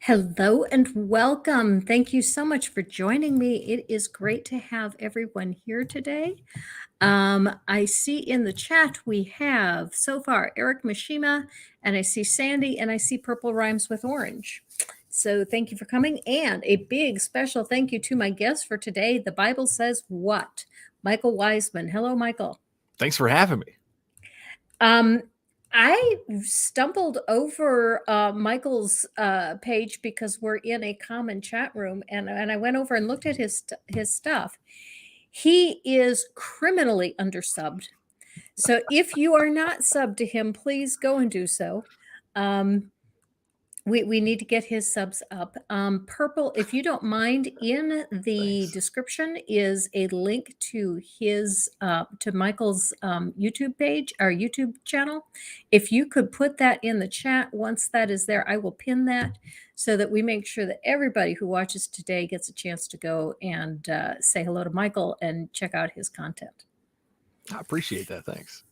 Hello and welcome. Thank you so much for joining me. It is great to have everyone here today. I see in the chat we have so far Eric Mishima, and I see Sandy, and I see Purple Rhymes with Orange. So thank you for coming, and a big special thank you to my guest for today. The Bible says what? Michael Wiseman. Hello, Michael. Thanks for having me. I stumbled over Michael's page because we're in a common chat room, and I went over and looked at his stuff. He is criminally undersubbed. So if you are not subbed to him, please go and do so. We need to get his subs up. Purple, if you don't mind, in the Thanks. description is a link to his to Michael's YouTube page, our YouTube channel. If you could put that in the chat, once that is there, I will pin that so that we make sure that everybody who watches today gets a chance to go and say hello to Michael and check out his content. I appreciate that. Thanks.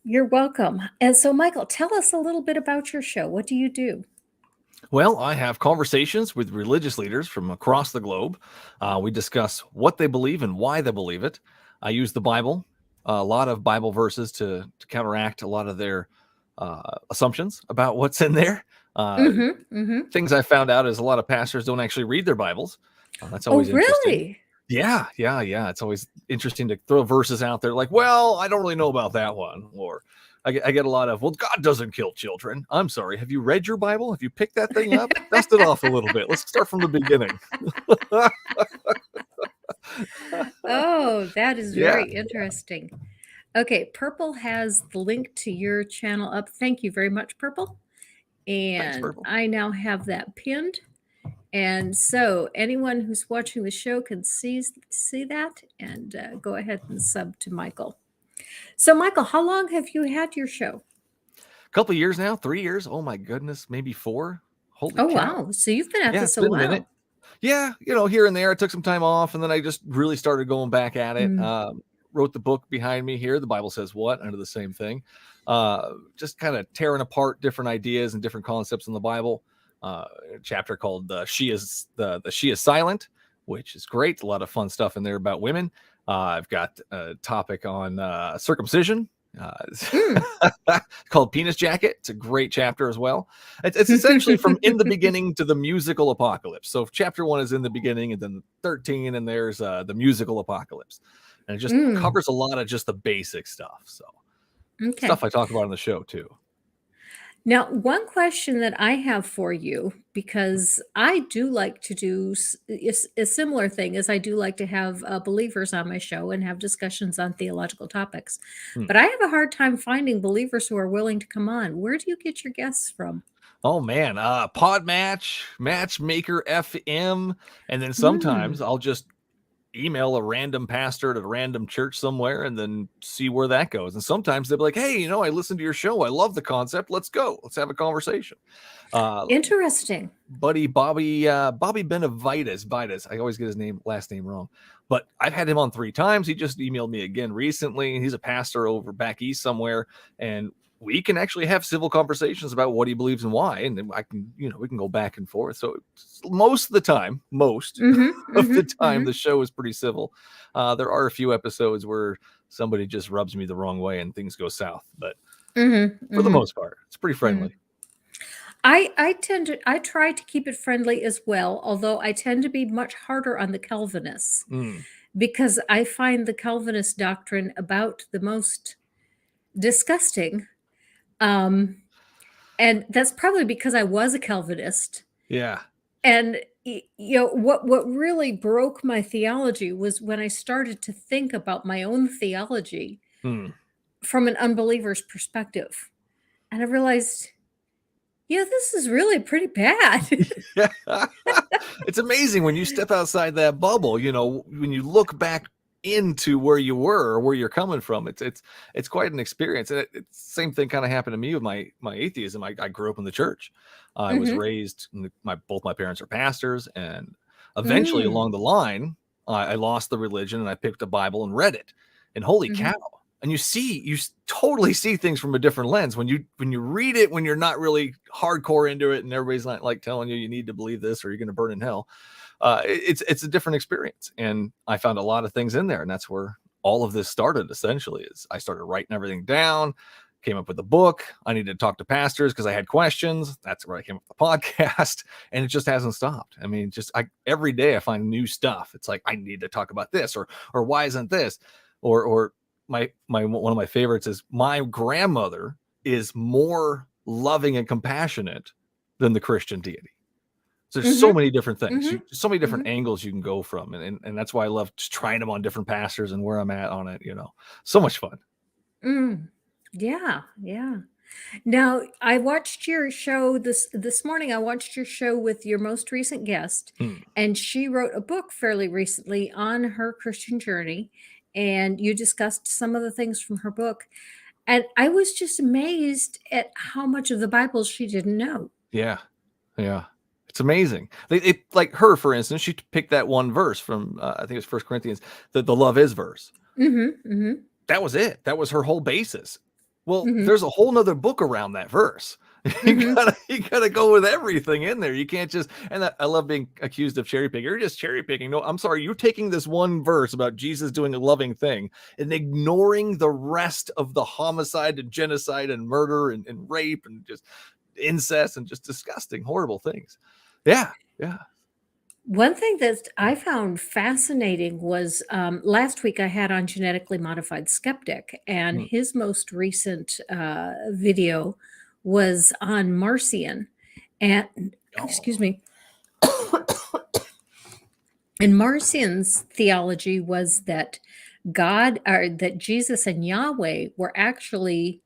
You're welcome. And so, Michael, tell us a little bit about your show. What do you do? Well, I have conversations with religious leaders from across the globe. We discuss what they believe and why they believe it. I use the Bible, a lot of Bible verses to counteract a lot of their assumptions about what's in there. Things I found out is a lot of pastors don't actually read their Bibles. That's always interesting. Really? Yeah. It's always interesting to throw verses out there like, well, I don't really know about that one. Or I get a lot of, well, God doesn't kill children. I'm sorry. Have you read your Bible? Have you picked that thing up? Dust it off a little bit. Let's start from the beginning. Oh, that is very interesting. Okay, Purple has the link to your channel up. Thank you very much, Purple. And Thanks, Purple. I now have that pinned. And so anyone who's watching the show can see that and go ahead and sub to Michael. So, Michael, how long have you had your show? A couple of years now, 3 years. Oh, my goodness, maybe 4. Holy cow. Wow. So you've been at this a while. Minute. Yeah, here and there. I took some time off, and then I just really started going back at it. Wrote the book behind me here, The Bible Says What, under the same thing. Just kind of tearing apart different ideas and different concepts in the Bible. A chapter called She is Silent, which is great. A lot of fun stuff in there about women. I've got a topic on circumcision called Penis Jacket. It's a great chapter as well. It's essentially from in the beginning to the musical apocalypse. So chapter 1 is in the beginning, and then 13, and there's the musical apocalypse. And it just covers a lot of just the basic stuff. So stuff I talk about on the show too. Now, one question that I have for you, because I do like to do a similar thing, is I do like to have believers on my show and have discussions on theological topics. But I have a hard time finding believers who are willing to come on. Where do you get your guests from? Oh, man. Podmatch, Matchmaker FM. And then sometimes I'll just email a random pastor at a random church somewhere and then see where that goes. And sometimes they'll be like, hey, I listened to your show. I love the concept. Let's go. Let's have a conversation. Interesting. Buddy Bobby Benavides. I always get his last name wrong. But I've had him on 3 times. He just emailed me again recently. He's a pastor over back east somewhere. And we can actually have civil conversations about what he believes and why. And then we can go back and forth. So most of the time, the show is pretty civil. There are a few episodes where somebody just rubs me the wrong way and things go south. But for the most part, it's pretty friendly. I try to keep it friendly as well, although I tend to be much harder on the Calvinists because I find the Calvinist doctrine about the most disgusting. And that's probably because I was a Calvinist. Yeah. And what really broke my theology was when I started to think about my own theology from an unbeliever's perspective. And I realized, this is really pretty bad. It's amazing when you step outside that bubble, when you look back into where you were or where you're coming from. It's quite an experience. And it's same thing kind of happened to me with my atheism. I grew up in the church. I was raised, both my parents are pastors, and eventually along the line, I lost the religion and I picked a Bible and read it. And holy cow, and you totally see things from a different lens when you read it, when you're not really hardcore into it and everybody's not like telling you need to believe this or you're going to burn in hell. It's a different experience. And I found a lot of things in there, and that's where all of this started. Essentially, is I started writing everything down, came up with a book. I needed to talk to pastors because I had questions. That's where I came up with the podcast, and it just hasn't stopped. I mean, every day I find new stuff. It's like, I need to talk about this, or why isn't this, or my one of my favorites is my grandmother is more loving and compassionate than the Christian deity. So there's so many different things, so many different angles you can go from, and that's why I love just trying them on different pastors and where I'm at on it. So much fun. Yeah. Now, I watched your show this morning. I watched your show with your most recent guest, and she wrote a book fairly recently on her Christian journey, and you discussed some of the things from her book. And I was just amazed at how much of the Bible she didn't know. Yeah. It's amazing. Like her, for instance, she picked that one verse from, I think it was 1 Corinthians, the love is verse. That was it. That was her whole basis. Well, there's a whole nother book around that verse. You gotta go with everything in there. You can't just, and I love being accused of cherry picking. You're just cherry picking. No, I'm sorry. You're taking this one verse about Jesus doing a loving thing and ignoring the rest of the homicide and genocide and murder and rape and just incest and just disgusting, horrible things. Yeah. One thing that I found fascinating was last week I had on Genetically Modified Skeptic, and his most recent video was on Marcion. And, excuse me. And Marcion's theology was that that Jesus and Yahweh were actually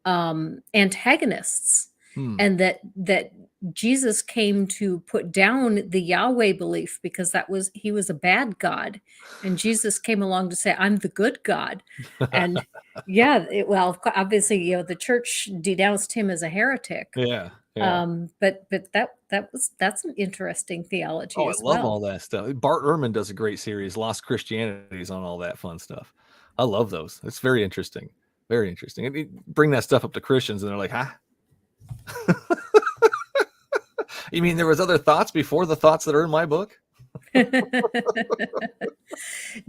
antagonists, and that Jesus came to put down the Yahweh belief because he was a bad God, and Jesus came along to say, I'm the good God. And obviously, the church denounced him as a heretic. Yeah. But that's an interesting theology as well. I love all that stuff. Bart Ehrman does a great series, Lost Christianities, on all that fun stuff. I love those. It's very interesting. Very interesting. And you bring that stuff up to Christians and they're like, huh? You mean there was other thoughts before the thoughts that are in my book?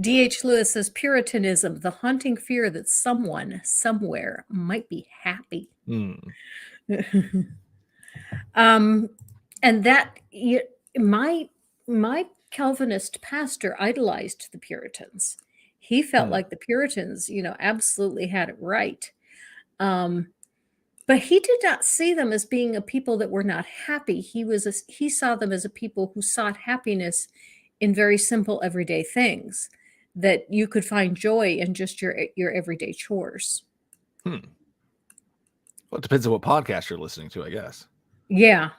D.H. Lewis says, Puritanism, the haunting fear that someone somewhere might be happy. And that my Calvinist pastor idolized the Puritans. He felt like the Puritans, absolutely had it right. But he did not see them as being a people that were not happy. He saw them as a people who sought happiness in very simple everyday things, that you could find joy in just your everyday chores. Well, it depends on what podcast you're listening to, I guess. Yeah.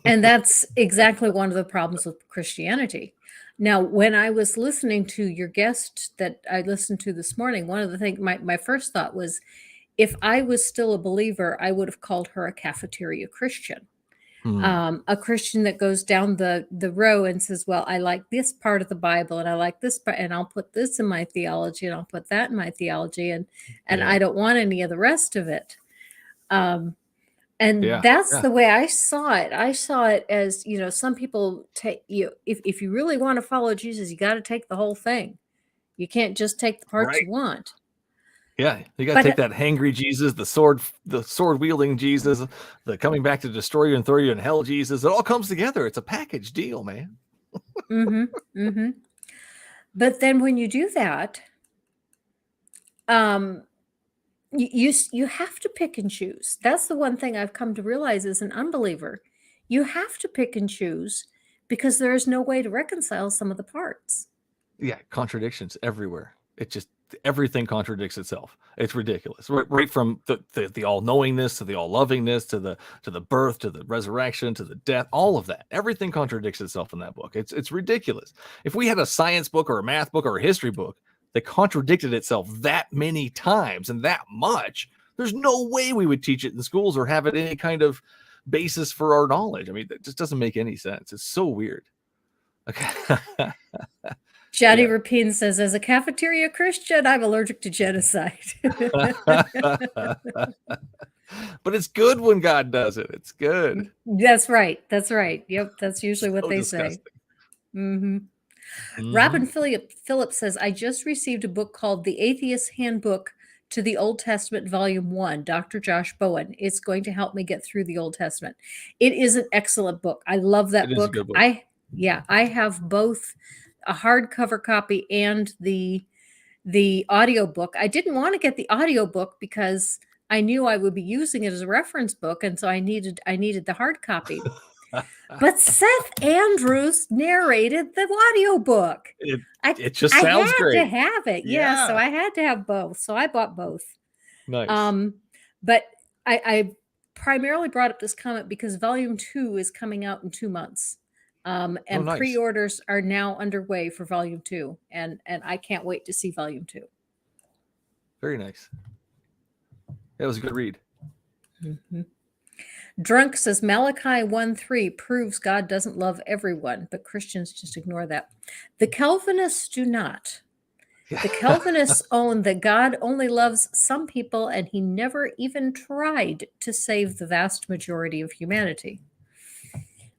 And that's exactly one of the problems with Christianity. Now, when I was listening to your guest that I listened to this morning, one of the things, my first thought was, if I was still a believer, I would have called her a cafeteria Christian. A Christian that goes down the row and says, well, I like this part of the Bible and I like this part, and I'll put this in my theology and I'll put that in my theology, and I don't want any of the rest of it. That's the way I saw it. I saw it as, some people take if you really want to follow Jesus, you got to take the whole thing. You can't just take the parts you want. Yeah, you got to take that hangry Jesus, the sword wielding Jesus, the coming back to destroy you and throw you in hell Jesus. It all comes together. It's a package deal, man. But then when you do that, you have to pick and choose. That's the one thing I've come to realize as an unbeliever. You have to pick and choose because there is no way to reconcile some of the parts. Yeah, contradictions everywhere. Everything contradicts itself. It's ridiculous. Right from the all-knowingness to the all-lovingness to the birth to the resurrection to the death, all of that. Everything contradicts itself in that book. It's ridiculous. If we had a science book or a math book or a history book that contradicted itself that many times and that much, there's no way we would teach it in schools or have it any kind of basis for our knowledge. I mean, that just doesn't make any sense. It's so weird. Okay. Johnny Yeah. Rapine says, as a cafeteria Christian, I'm allergic to genocide. But it's good when God does it. It's good. That's right. That's right. Yep. That's usually what So they say. disgusting. Mm-hmm. Mm-hmm. Robin Phillips says, I just received a book called The Atheist Handbook to the Old Testament, Volume 1, Dr. Josh Bowen. It's going to help me get through the Old Testament. It is an excellent book. I love that It is a book. good book. I have both a hardcover copy and the audiobook. I didn't want to get the audiobook because I knew I would be using it as a reference book, and so I needed the hard copy. But Seth Andrews narrated the audiobook. it I it just I sounds had to great. have it. Yeah, so Yeah. I had to have both. So I bought both. Nice. But I primarily brought up this comment because volume 2 is coming out in 2 months. Oh, And nice. pre-orders are now underway for volume 2, and I can't wait to see volume 2. Very nice. That was a good read. Mm-hmm. Drunk says Malachi 1:3 proves God doesn't love everyone, but Christians just ignore that. The Calvinists do not. The Calvinists own that God only loves some people and he never even tried to save the vast majority of humanity,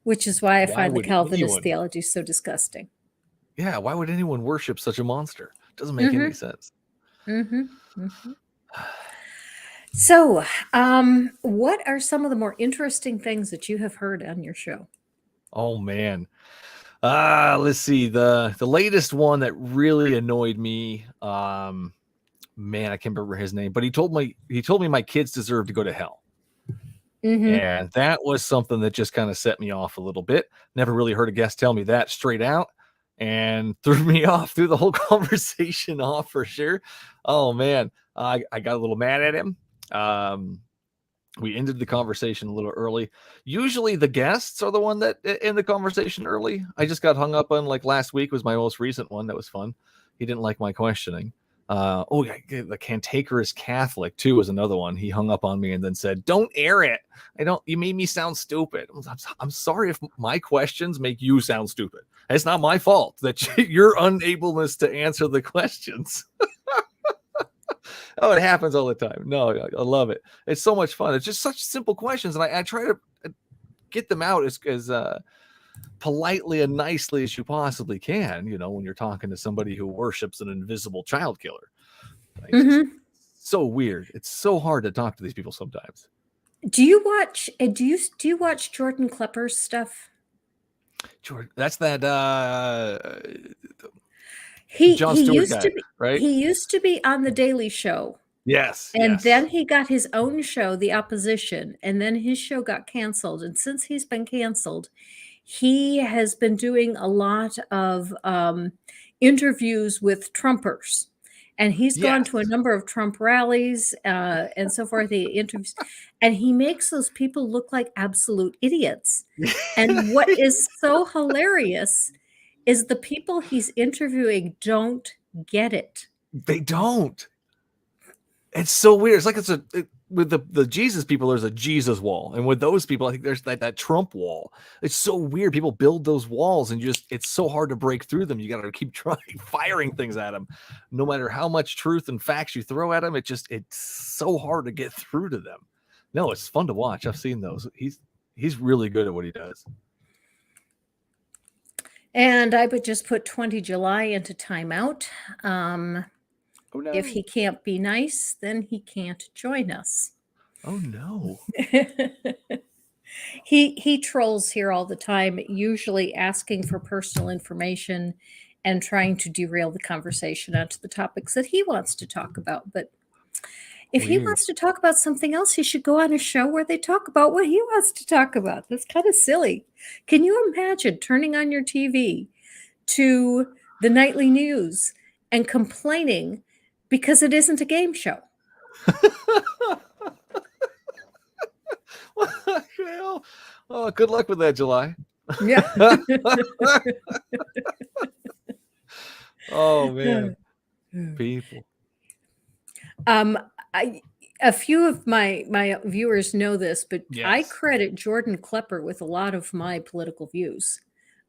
which is why I Why find the would Calvinist anyone? theology so disgusting. Yeah, why would anyone worship such a monster? Doesn't make any Mm-hmm. sense. Mm-hmm. Mm-hmm. So, what are some of the more interesting things that you have heard on your show? Oh man. Let's see. The latest one that really annoyed me. Man, I can't remember his name, but he told me my kids deserve to go to hell. Mm-hmm. And that was something that just kind of set me off a little bit. Never really heard a guest tell me that straight out and threw me off, threw the whole conversation off for sure. Oh man, I got a little mad at him. We ended the conversation a little early. Usually the guests are the one that end the conversation early. I just got hung up on, like, last week was my most recent one. That was fun. He didn't like my questioning. The cantankerous Catholic too was another one. He hung up on me and then said, "Don't air it. You made me sound stupid." I'm sorry if my questions make you sound stupid. It's not my fault that your unableness to answer the questions. Oh, it happens all the time. No, I love it. It's so much fun. It's just such simple questions, and I try to get them out as politely and nicely as you possibly can. When you're talking to somebody who worships an invisible child killer, it's just so weird. It's so hard to talk to these people sometimes. Do you watch Jordan Klepper's stuff? George, that's that He Jon he Stewart used guy, to be right? he used to be on the Daily Show. Yes, And yes. then he got his own show, The Opposition, and then his show got canceled. And since he's been canceled, he has been doing a lot of interviews with Trumpers. And he's gone Yes. to a number of Trump rallies and so forth. He interviews, and he makes those people look like absolute idiots. And what is so hilarious is the people he's interviewing don't get it. They don't. It's so weird. It's like with the Jesus people, there's a Jesus wall, and with those people, I think there's that Trump wall. It's so weird. People build those walls, and it's so hard to break through them. You got to keep trying, firing things at them, no matter how much truth and facts you throw at them. It's so hard to get through to them. No, it's fun to watch. I've seen those. He's really good at what he does. And I would just put 20 July into timeout. Oh no! If he can't be nice, then he can't join us. Oh no! He trolls here all the time, usually asking for personal information and trying to derail the conversation onto the topics that he wants to talk about. But if he Weird. wants to talk about something else, he should go on a show where they talk about what he wants to talk about. That's kind of silly. Can you imagine turning on your TV to the nightly news and complaining because it isn't a game show? Oh, good luck with that, July. Yeah. Oh man, people. A few of my viewers know this, but Yes. I credit Jordan Klepper with a lot of my political views.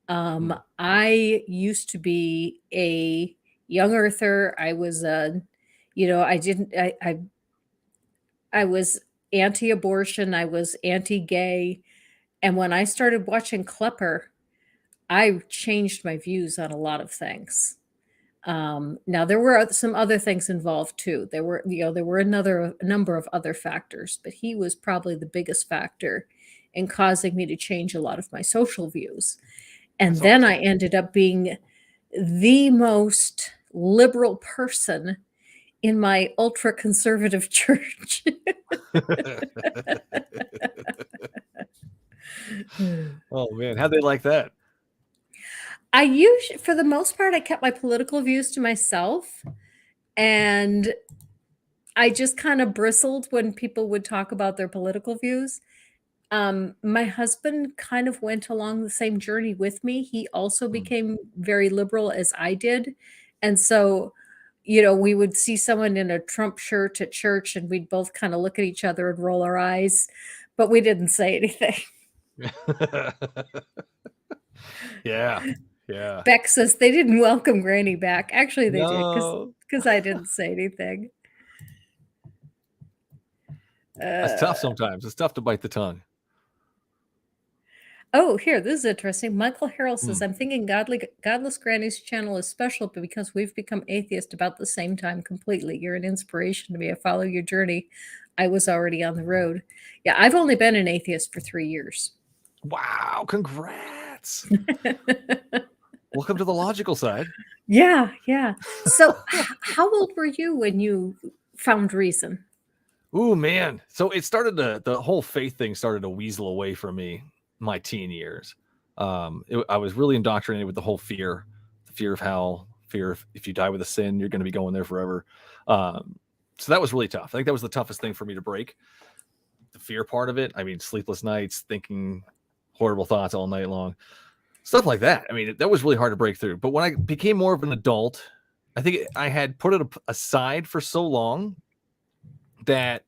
Mm. I used to be a young earther. I was a, I didn't, I was anti-abortion. I was anti-gay. And when I started watching Klepper, I changed my views on a lot of things. Now there were some other things involved too. There were a number of other factors, but he was probably the biggest factor in causing me to change a lot of my social views. That's And then awesome. I ended up being the most liberal person in my ultra conservative church. Oh man, how'd they like that? For the most part, I kept my political views to myself. And I just kind of bristled when people would talk about their political views. My husband kind of went along the same journey with me. He also Mm. became very liberal as I did. And so, we would see someone in a Trump shirt at church and we'd both kind of look at each other and roll our eyes, but we didn't say anything. Yeah, yeah. Beck says they didn't welcome Granny back. Actually, they did No, because I didn't say anything. that's tough Uh, sometimes. It's tough to bite the tongue. Oh, here, this is interesting. Michael Harrell says, Mm. I'm thinking Godless Granny's channel is special because we've become atheist about the same time completely. You're an inspiration to me. I follow your journey. I was already on the road. Yeah, I've only been an atheist for 3 years. Wow, congrats. Welcome to the logical side. Yeah, yeah. So, how old were you when you found reason? Ooh, man. So it started the whole faith thing started to weasel away from me my teen years. I was really indoctrinated with the whole the fear of hell, fear of if you die with a sin, you're going to be going there forever. So that was really tough. I think that was the toughest thing for me to break. The fear part of it. I mean, sleepless nights, thinking horrible thoughts all night long, stuff like that. I mean, that was really hard to break through. But when I became more of an adult, I think I had put it aside for so long that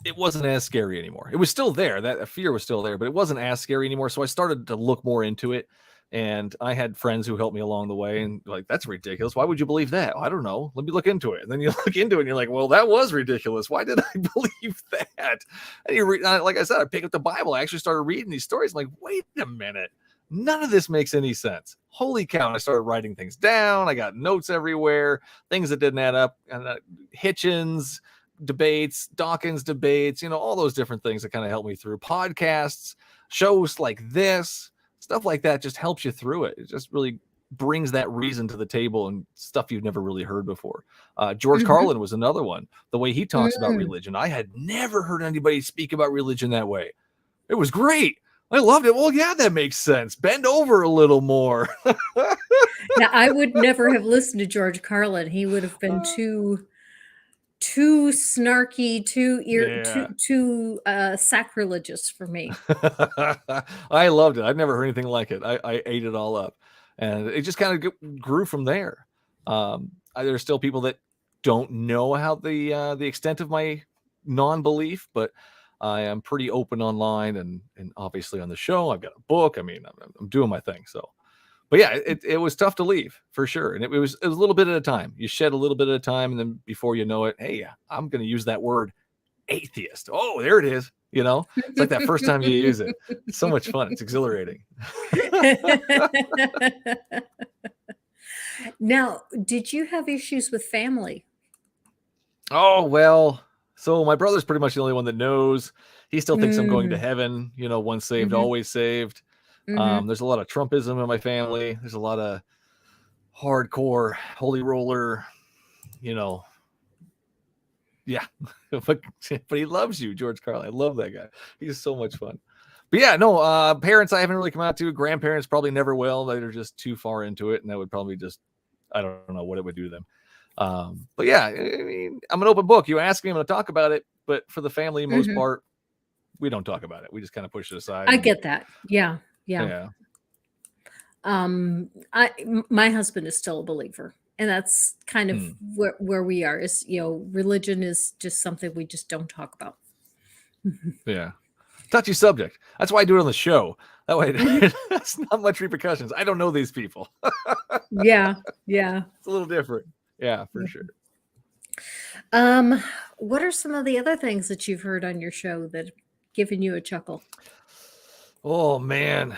it wasn't as scary anymore. It was still there. That fear was still there, but it wasn't as scary anymore. So I started to look more into it. And I had friends who helped me along the way and like, that's ridiculous. Why would you believe that? I don't know. Let me look into it. And then you look into it and you're like, well, that was ridiculous. Why did I believe that? And you read, like I said, I picked up the Bible. I actually started reading these stories. I'm like, wait a minute. None of this makes any sense. Holy cow. And I started writing things down. I got notes everywhere, things that didn't add up. And Hitchens debates, Dawkins debates, all those different things that kind of help me through podcasts, shows like this, stuff like that just helps you through it. It just really brings that reason to the table and stuff you've never really heard before. George Mhm. Carlin was another one. The way he talks about Mm. religion, I had never heard anybody speak about religion that way. It was great. I loved it. Well, yeah, that makes sense. Bend over a little more. Now, I would never have listened to George Carlin. He would have been too snarky, Yeah. too sacrilegious for me. I loved it. I've never heard anything like it. I ate it all up, and it just kind of grew from there. There's still people that don't know how the extent of my non-belief, but I am pretty open online and obviously on the show. I've got a book. I mean, I'm doing my thing. So, but yeah, it was tough to leave for sure, and it was a little bit at a time. You shed a little bit at a time, and then before you know it, hey, I'm going to use that word atheist. Oh, there it is. It's like that first time you use it. It's so much fun. It's exhilarating. Now, did you have issues with family? Oh, well. So my brother's pretty much the only one that knows. He still thinks I'm going to Mm, heaven. Once saved, mhm, always saved. mhm. There's a lot of Trumpism in my family. There's a lot of hardcore holy roller, you know. Yeah. but he loves you, George Carlin. I love that guy. He's so much fun. But yeah, no, parents I haven't really come out to. Grandparents probably never will. They're just too far into it, and that would probably just, I don't know what it would do to them. But yeah, I mean, I'm an open book. You ask me, I'm going to talk about it. But for the family, most Mhm. part, we don't talk about it. We just kind of push it aside. I And get that. Yeah, yeah. yeah, My husband is still a believer, and that's kind of Hmm. where we are. Is religion is just something we just don't talk about. Yeah. touchy subject. That's why I do it on the show. That way, Mhm. it's not much repercussions. I don't know these people. Yeah, yeah. It's a little different. Yeah, for sure. Um, what are some of the other things that you've heard on your show that have given you a chuckle? Oh man,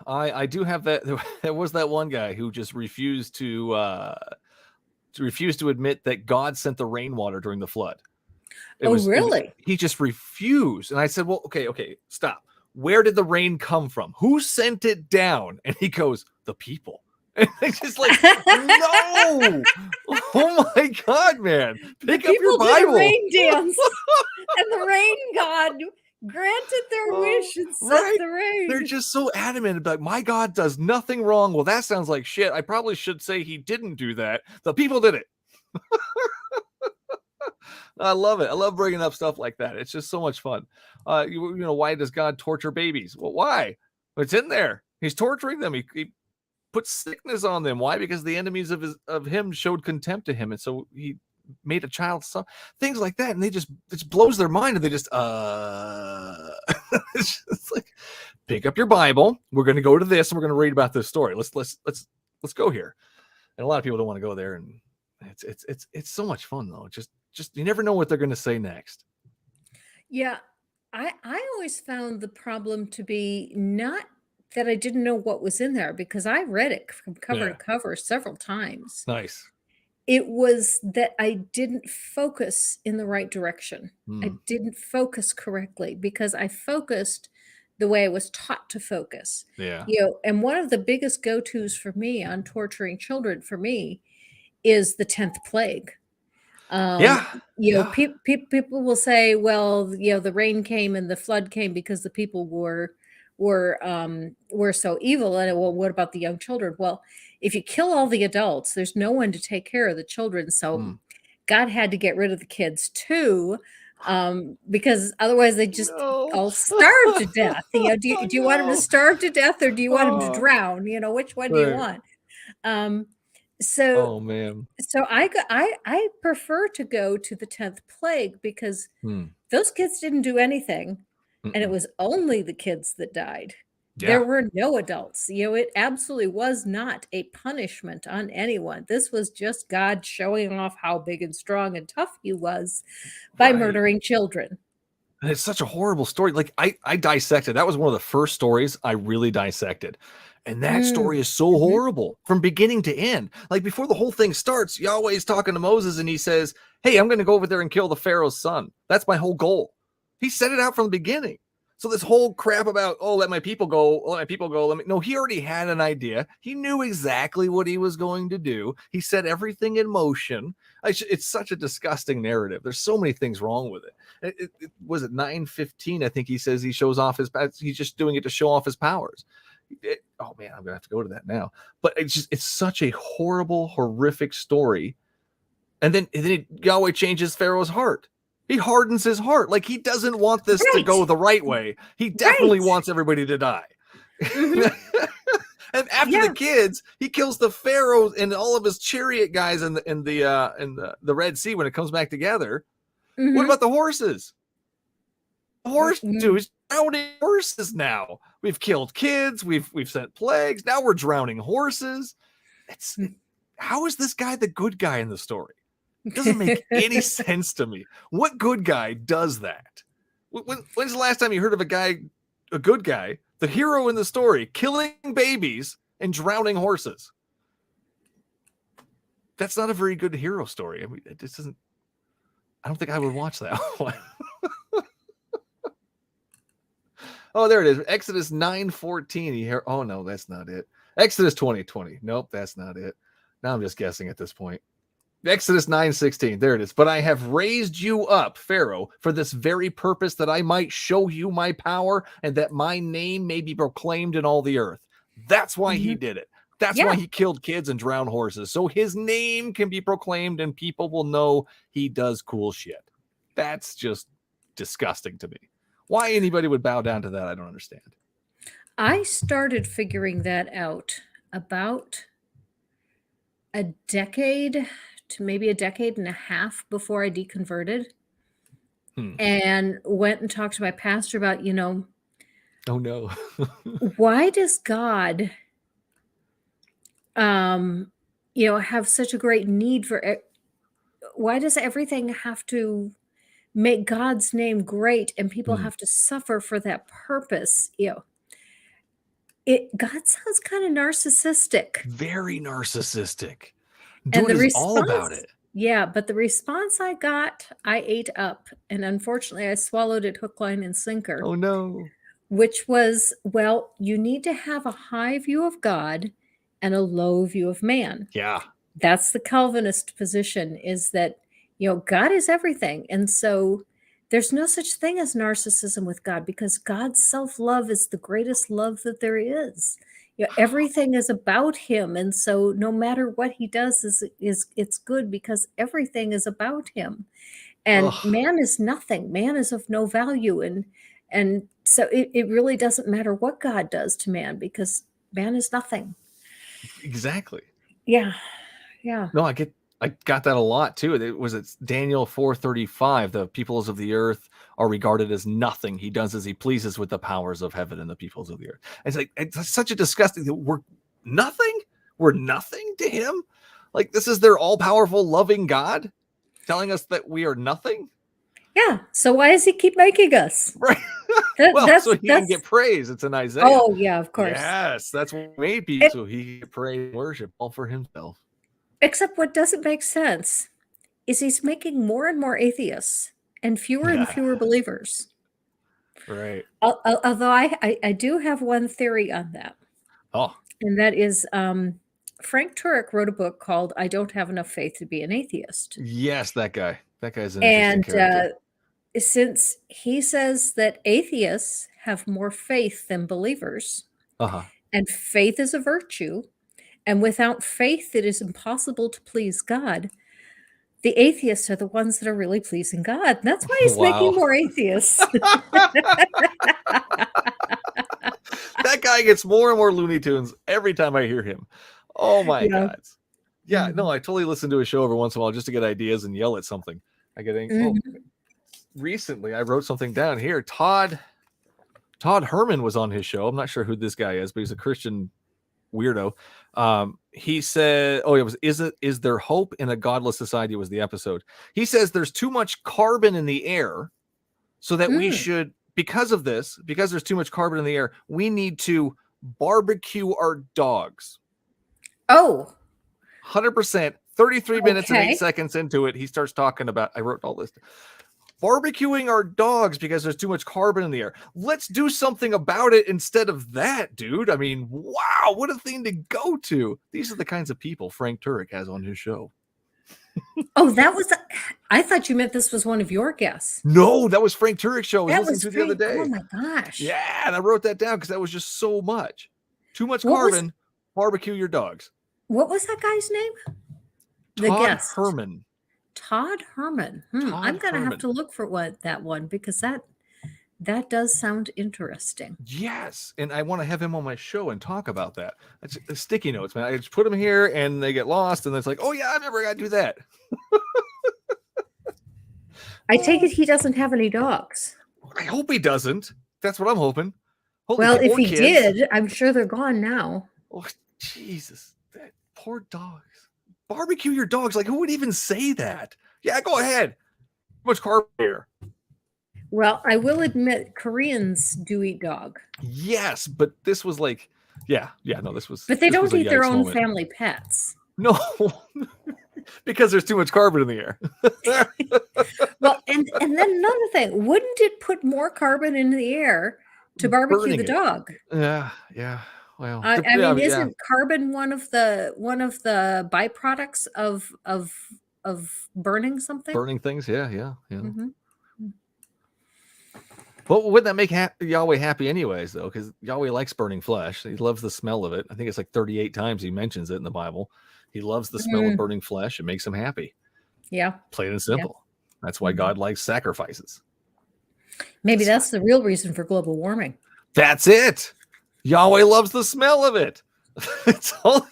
I do have that. There was that one guy who just refused to admit that God sent the rainwater during the flood. Oh, really? He just refused, and I said, "Well, okay, stop. Where did the rain come from? Who sent it down?" And he goes, "The people." And it's just like, no, oh my God, man, The pick up your people did a Bible. rain dance, and the rain god granted their wish and sent Right. the rain. They're just so adamant about, my God does nothing wrong. Well, that sounds like shit. I probably should say he didn't do that. The people did it. I love it. I love bringing up stuff like that. It's just so much fun. Why does God torture babies? Well, why? It's in there. He's torturing them. He puts sickness on them. Why? Because the enemies of him showed contempt to him, and so he made a child son. Things like that, and it just blows their mind, and they just it's just like, pick up your Bible. We're going to go to this, and we're going to read about this story. Let's go here. And a lot of people don't want to go there, and it's so much fun though. Just you never know what they're going to say next. Yeah, I always found the problem to be not that I didn't know what was in there because I read it from cover to Yeah. cover several times. Nice. It was that I didn't focus in the right direction. I Hmm. didn't focus correctly because I focused the way I was taught to focus. Yeah. And one of the biggest go-tos for me on torturing children for me is the 10th plague. Um, Yeah. Yeah. people will say, well, the rain came and the flood came because the people were so evil. And well, what about the young children? Well, if you kill all the adults, there's no one to take care of the children. So Hmm. God had to get rid of the kids too, because otherwise they just No. all starve to death. Do you want them to No. starve to death or do you want them to Oh, drown? Which one do you right. want? Um, so Oh man. I prefer to go to the 10th plague because Hmm. those kids didn't do anything, and it Mm-mm. was only the kids that died. There Yeah. were no adults. It absolutely was not a punishment on anyone. This was just God showing off how big and strong and tough he was by Right. murdering children. And it's such a horrible story. Like I dissected. That was one of the first stories I really dissected. And that story Mm. is so Mhm. horrible from beginning to end. Like before the whole thing starts, Yahweh's talking to Moses and he says, "Hey, I'm going to go over there and kill the Pharaoh's son. That's my whole goal." He set it out from the beginning. So this whole crap about, "Oh, let my people go, let my people go." No, he already had an idea. He knew exactly what he was going to do. He set everything in motion. It's such a disgusting narrative. There's so many things wrong with it. Was it 9:15? I think he says he shows off his. He's just doing it to show off his powers. Oh man, I'm gonna have to go to that now. But it's such a horrible, horrific story. And then Yahweh changes Pharaoh's heart. He hardens his heart. Like he doesn't want this to Right. go the right way. He definitely Right. wants everybody to die. Mhm. And after the Yeah. kids, he kills the Pharaoh and all of his chariot guys in the Red Sea when it comes back together. What Mhm. about the horses? The horse Mhm. dude's drowning horses now. We've killed kids. We've sent plagues. Now we're drowning horses. How is this guy the good guy in the story? It doesn't make any sense to me. What good guy does that? When's the last time you heard of a good guy, the hero in the story, killing babies and drowning horses? That's not a very good hero story. I mean, it just doesn't. I don't think I would watch that one. Oh, there it is. Exodus 9:14. You hear? Oh no, that's not it. Exodus 20:20. Nope, that's not it. Now I'm just guessing at this point. Exodus 9:16. There it is. But I have raised you up, Pharaoh, for this very purpose, that I might show you my power and that my name may be proclaimed in all the earth. That's why he Mhm. did it. That's why Yeah. he killed kids and drowned horses. So his name can be proclaimed and people will know he does cool shit. That's just disgusting to me. Why anybody would bow down to that, I don't understand. I started figuring that out about a decade to maybe a decade and a half before I deconverted. and went and talked to my pastor about, Oh no. why does God, have such a great need for why does everything have to make God's name great and people Hmm. have to suffer for that purpose? God sounds kind of narcissistic. Very narcissistic. And Dude the is all about response, it. yeah, but the response I got, I ate up. And unfortunately, I swallowed it hook, line, and sinker, Oh no. which was, well, you need to have a high view of God and a low view of man. Yeah. That's the Calvinist position, is that, God is everything. And so there's no such thing as narcissism with God, because God's self-love is the greatest love that there is. Everything is about him. And so no matter what he does is it's good because everything is about him. And Ugh. man is nothing. Man is of no value. And so it really doesn't matter what God does to man, because man is nothing. Exactly. Yeah. Yeah. No, I got that a lot too. It's Daniel 4:35. The peoples of the earth are regarded as nothing. He does as he pleases with the powers of heaven and the peoples of the earth. It's like, it's such a disgusting, we're nothing. We're nothing to him. Like, this is their all-powerful, loving God telling us that we are nothing. Yeah. So why does he keep making us? Right. That, Well, that's so he can that's get praise. It's in Isaiah. oh yeah, of course. Yes, that's what he made people, It, so he can praise and worship all for himself. except what doesn't make sense is he's making more and more atheists and Yeah. fewer believers. Right. Although I do have one theory on that, Oh, and that is Frank Turek wrote a book called "I Don't Have Enough Faith to Be an Atheist," yes, that guy. That guy's an interesting and character. since he says that atheists have more faith than believers, Uh-huh. and faith is a virtue, and without faith it is impossible to please God, the atheists are the ones that are really pleasing God. That's why he's making Wow. more atheists. That guy gets more and more Looney Tunes every time I hear him. Oh my Yeah. God. Yeah, no, Mhm. I totally listen to a show every once in a while just to get ideas and yell at something. I get Mhm. recently I wrote something down here. Todd Herman was on his show. I'm not sure who this guy is, but he's a Christian weirdo. He said, "Oh, it was is there hope in a godless society?" Was the episode. He says there's too much carbon in the air, so that we Mm. should, because there's too much carbon in the air, we need to barbecue our dogs. Oh, 100%. 33 minutes and 8 okay. seconds into it, he starts talking about, I wrote all this, barbecuing our dogs because there's too much carbon in the air. Let's do something about it instead of that, dude. I mean, wow, what a thing to go to. These are the kinds of people Frank Turek has on his show. Oh, I thought you meant this was one of your guests. No, that was Frank Turek's show I was That listening was to the other Frank. Oh day. my gosh. Yeah, and I wrote that down because that was just so much. Too much What was carbon, barbecue your dogs. what was that guy's name? The Todd guest. Herman. Todd Herman. Todd I'm gonna have Herman. to look for that one, because that does sound interesting. Yes, and I want to have him on my show and talk about that. That's sticky notes, man. I just put them here and they get lost, and it's like, oh yeah, I never got to do that. I take it he doesn't have any dogs. I hope he doesn't. That's what I'm hoping. Holy Well, if poor he kids. did, I'm sure they're gone now. Oh, Jesus, that poor dogs. Barbecue your dogs. Like, who would even say that? Yeah, go ahead. Too much carbon here. Well, I will admit Koreans do eat dog. Yes, but this was like, no, this was. But they this was don't a eat their yikes own moment. family pets. No, because there's too much carbon in the air. Well, and then another thing, wouldn't it put more carbon in the air to barbecue Burning the it. dog? Yeah. Well, I mean, isn't carbon one of the byproducts of burning something? burning things? Yeah. Mm-hmm. But wouldn't that make Yahweh happy anyways, though? Because Yahweh likes burning flesh. He loves the smell of it. I think it's like 38 times he mentions it in the Bible. He loves the smell of burning flesh. It makes him happy. Yeah. Plain and simple. Yeah. That's why God likes sacrifices. Maybe that's the real reason for global warming. That's it. Yahweh loves the smell of it. It's all.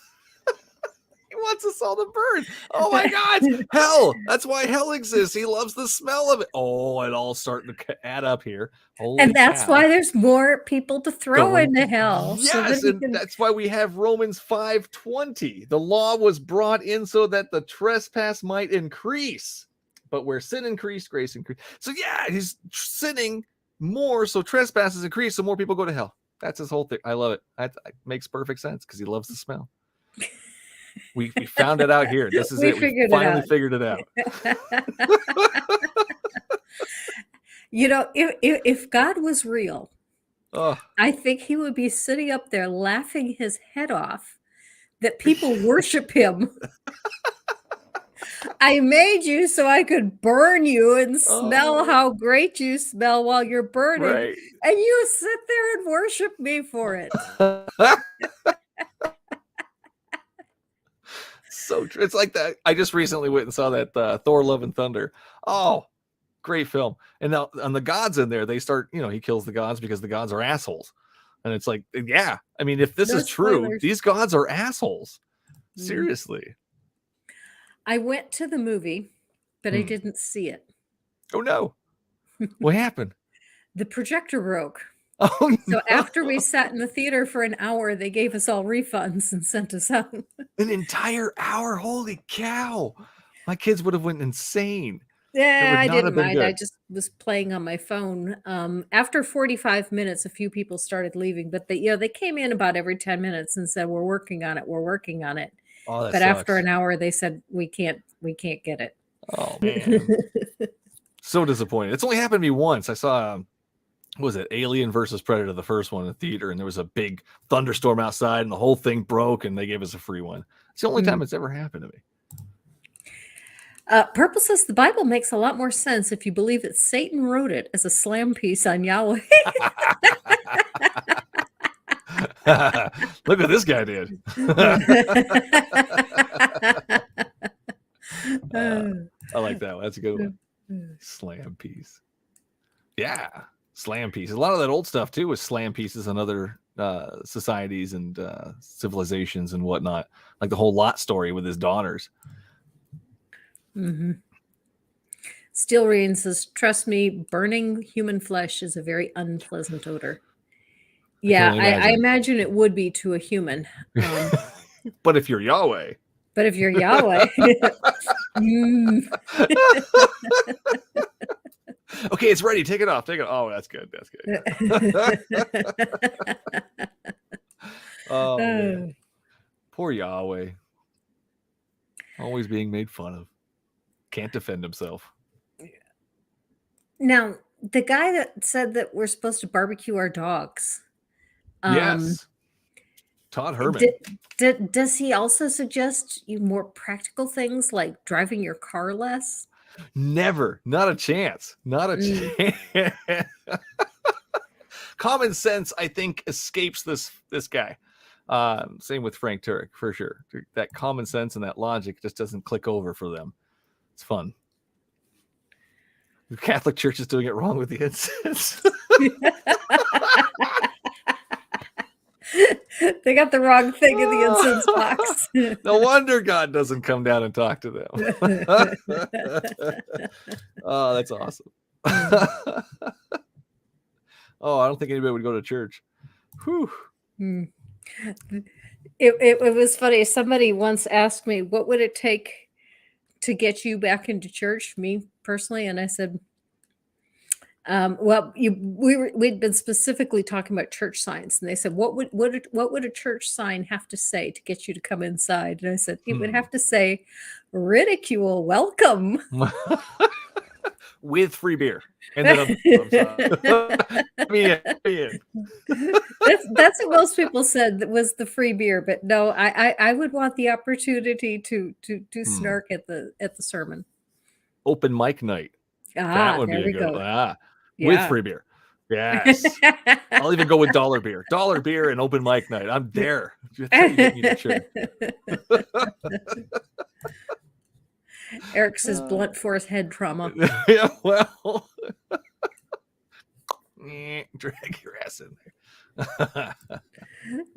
wants us all to burn. Oh my God. Hell. That's why hell exists. He loves the smell of it. Oh, it all starting to add up here. Holy And that's cow. why there's more people to throw into hell. Yes, and that's why we have Romans 5:20. The law was brought in so that the trespass might increase. But where sin increased, grace increased. So yeah, he's sinning more, so trespasses increase, so more people go to hell. That's his whole thing. I love it. That makes perfect sense because he loves the smell. We found it out here. This is it. We finally figured it out. You know, if God was real, I think he would be sitting up there laughing his head off that people worship him. I made you so I could burn you and smell how great you smell while you're burning. Right. And you sit there and worship me for it. So true. It's like that. I just recently went and saw that Thor Love and Thunder. Oh, great film. And now on the gods in there, they start, he kills the gods because the gods are assholes. And it's like, yeah, I mean, if this is true, these gods are assholes. Seriously. I went to the movie, but I didn't see it. Oh, no. What happened? The projector broke. Oh, so after we sat in the theater for an hour, they gave us all refunds and sent us home. An entire hour? Holy cow. My kids would have went insane. Yeah, I didn't mind. I just was playing on my phone. After 45 minutes, a few people started leaving, but they came in about every 10 minutes and said, we're working on it. We're working on it. Oh, but after an hour, they said, we can't get it. Oh, man. So disappointed. It's only happened to me once. I saw, what was it, Alien versus Predator, the first one in the theater, and there was a big thunderstorm outside, and the whole thing broke, and they gave us a free one. It's the only time it's ever happened to me. Purple says the Bible makes a lot more sense if you believe that Satan wrote it as a slam piece on Yahweh. Look what this guy did. I like that one. That's a good one. Slam piece. Yeah. Slam pieces. A lot of that old stuff too was slam pieces in other societies and civilizations and whatnot. Like the whole Lot story with his daughters. Mm-hmm. Steel Rain says, trust me, burning human flesh is a very unpleasant odor. Yeah, I imagine it would be to a human. But if you're Yahweh. Okay, it's ready. Take it off. Oh, that's good. That's good. Oh, man. Poor Yahweh. Always being made fun of. Can't defend himself. Now, the guy that said that we're supposed to barbecue our dogs. Yes. Todd Herman. Does he also suggest you more practical things like driving your car less? Never. Not a chance. Not a chance. Common sense, I think, escapes this guy. Same with Frank Turek, for sure. That common sense and that logic just doesn't click over for them. It's fun. The Catholic Church is doing it wrong with the incense. They got the wrong thing in the incense box. No wonder God doesn't come down and talk to them. Oh, that's awesome. Oh, I don't think anybody would go to church. Whew. It was funny. Somebody once asked me, what would it take to get you back into church, me personally? And I said, we'd been specifically talking about church signs, and they said, what would a church sign have to say to get you to come inside? And I said, it would have to say, ridicule, welcome. With free beer. And then that's what most people said was the free beer, but no, I would want the opportunity to snark at the sermon. Open mic night. That would be a good one. With free beer. Yes. I'll even go with dollar beer and open mic night. I'm there. That's how you get me to church. Eric says blunt force head trauma. Yeah, well, drag your ass in there.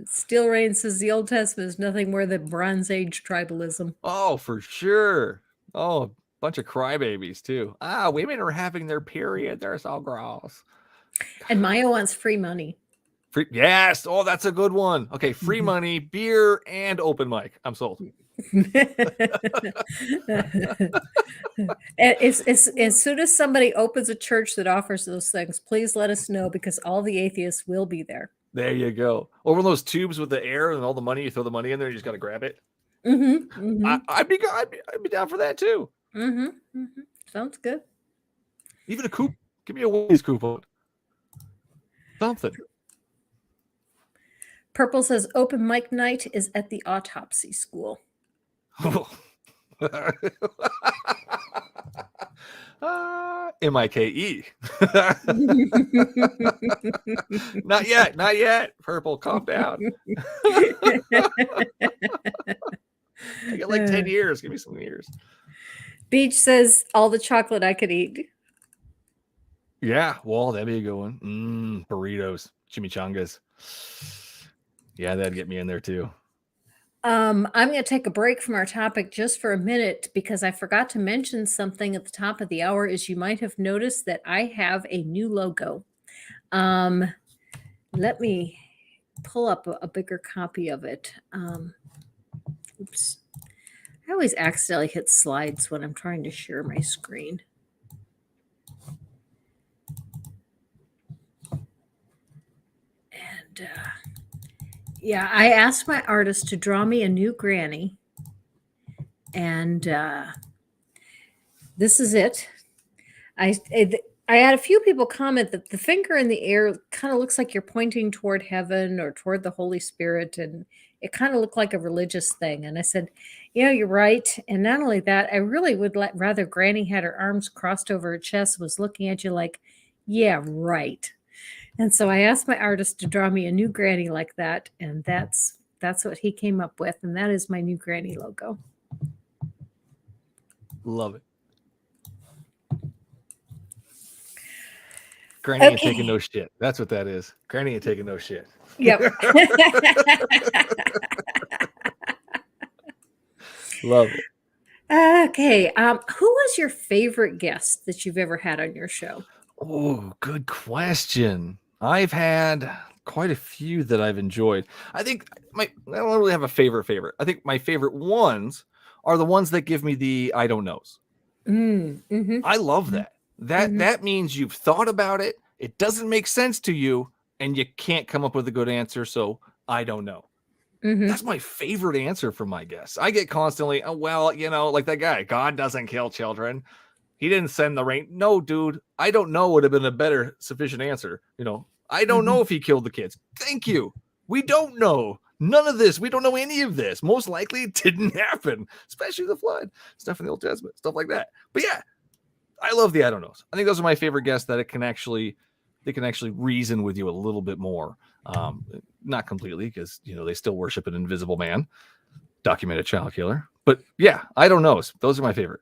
Steel Rain says the Old Testament is nothing more than Bronze Age tribalism. Oh, for sure. Oh, a bunch of crybabies too. Ah, women are having their period. They're so gross. And Maya wants free money. Free, yes. Oh, that's a good one. Okay, free Mhm. money, beer, and open mic. I'm sold. As soon as somebody opens a church that offers those things, please let us know because all the atheists will be there. There you go. Over those tubes with the air and all the money, you throw the money in there, you just got to grab it. Mm-hmm, mm-hmm, I'd be down for that too. mm-hmm, mm-hmm. Sounds good. Even a coupon. Give me a Wendy's coupon. Something. Purple says open mic night is at the autopsy school. MIKE. Not yet. Not yet. Purple, calm down. I got like 10 years. Give me some years. Beach says all the chocolate I could eat. Yeah, well, that'd be a good one. Burritos, chimichangas. Yeah, that'd get me in there too. I'm going to take a break from our topic just for a minute because I forgot to mention something at the top of the hour. As you might have noticed, that I have a new logo. Let me pull up a bigger copy of it. Oops. I always accidentally hit slides when I'm trying to share my screen. And yeah, I asked my artist to draw me a new granny. And this is it. I had a few people comment that the finger in the air kind of looks like you're pointing toward heaven or toward the Holy Spirit, and it kind of looked like a religious thing. And I said, you're right. And not only that, I really would rather Granny had her arms crossed over her chest, was looking at you like, yeah, right. And so I asked my artist to draw me a new Granny like that, and that's what he came up with, and that is my new Granny logo. Love it. Granny ain't taking no shit. That's what that is. Granny ain't taking no shit. Yep. Love it. Okay. Who was your favorite guest that you've ever had on your show? Oh, good question. I've had quite a few that I've enjoyed. I think I don't really have a favorite. I think my favorite ones are the ones that give me the I don't knows. Mm-hmm. I love that. That means you've thought about it. It doesn't make sense to you, and you can't come up with a good answer. So I don't know. Mm-hmm. That's my favorite answer from my guests. I get constantly, oh, well, like that guy. God doesn't kill children. He didn't send the rain. No, dude, I don't know would have been a better sufficient answer. I don't know if he killed the kids. Thank you. We don't know. None of this. We don't know any of this. Most likely it didn't happen, especially the flood, stuff in the Old Testament, stuff like that. But yeah, I love the I don't knows. I think those are my favorite guests that they can actually reason with you a little bit more. Not completely, because they still worship an invisible man, documented child killer. But yeah, I don't know. Those are my favorite.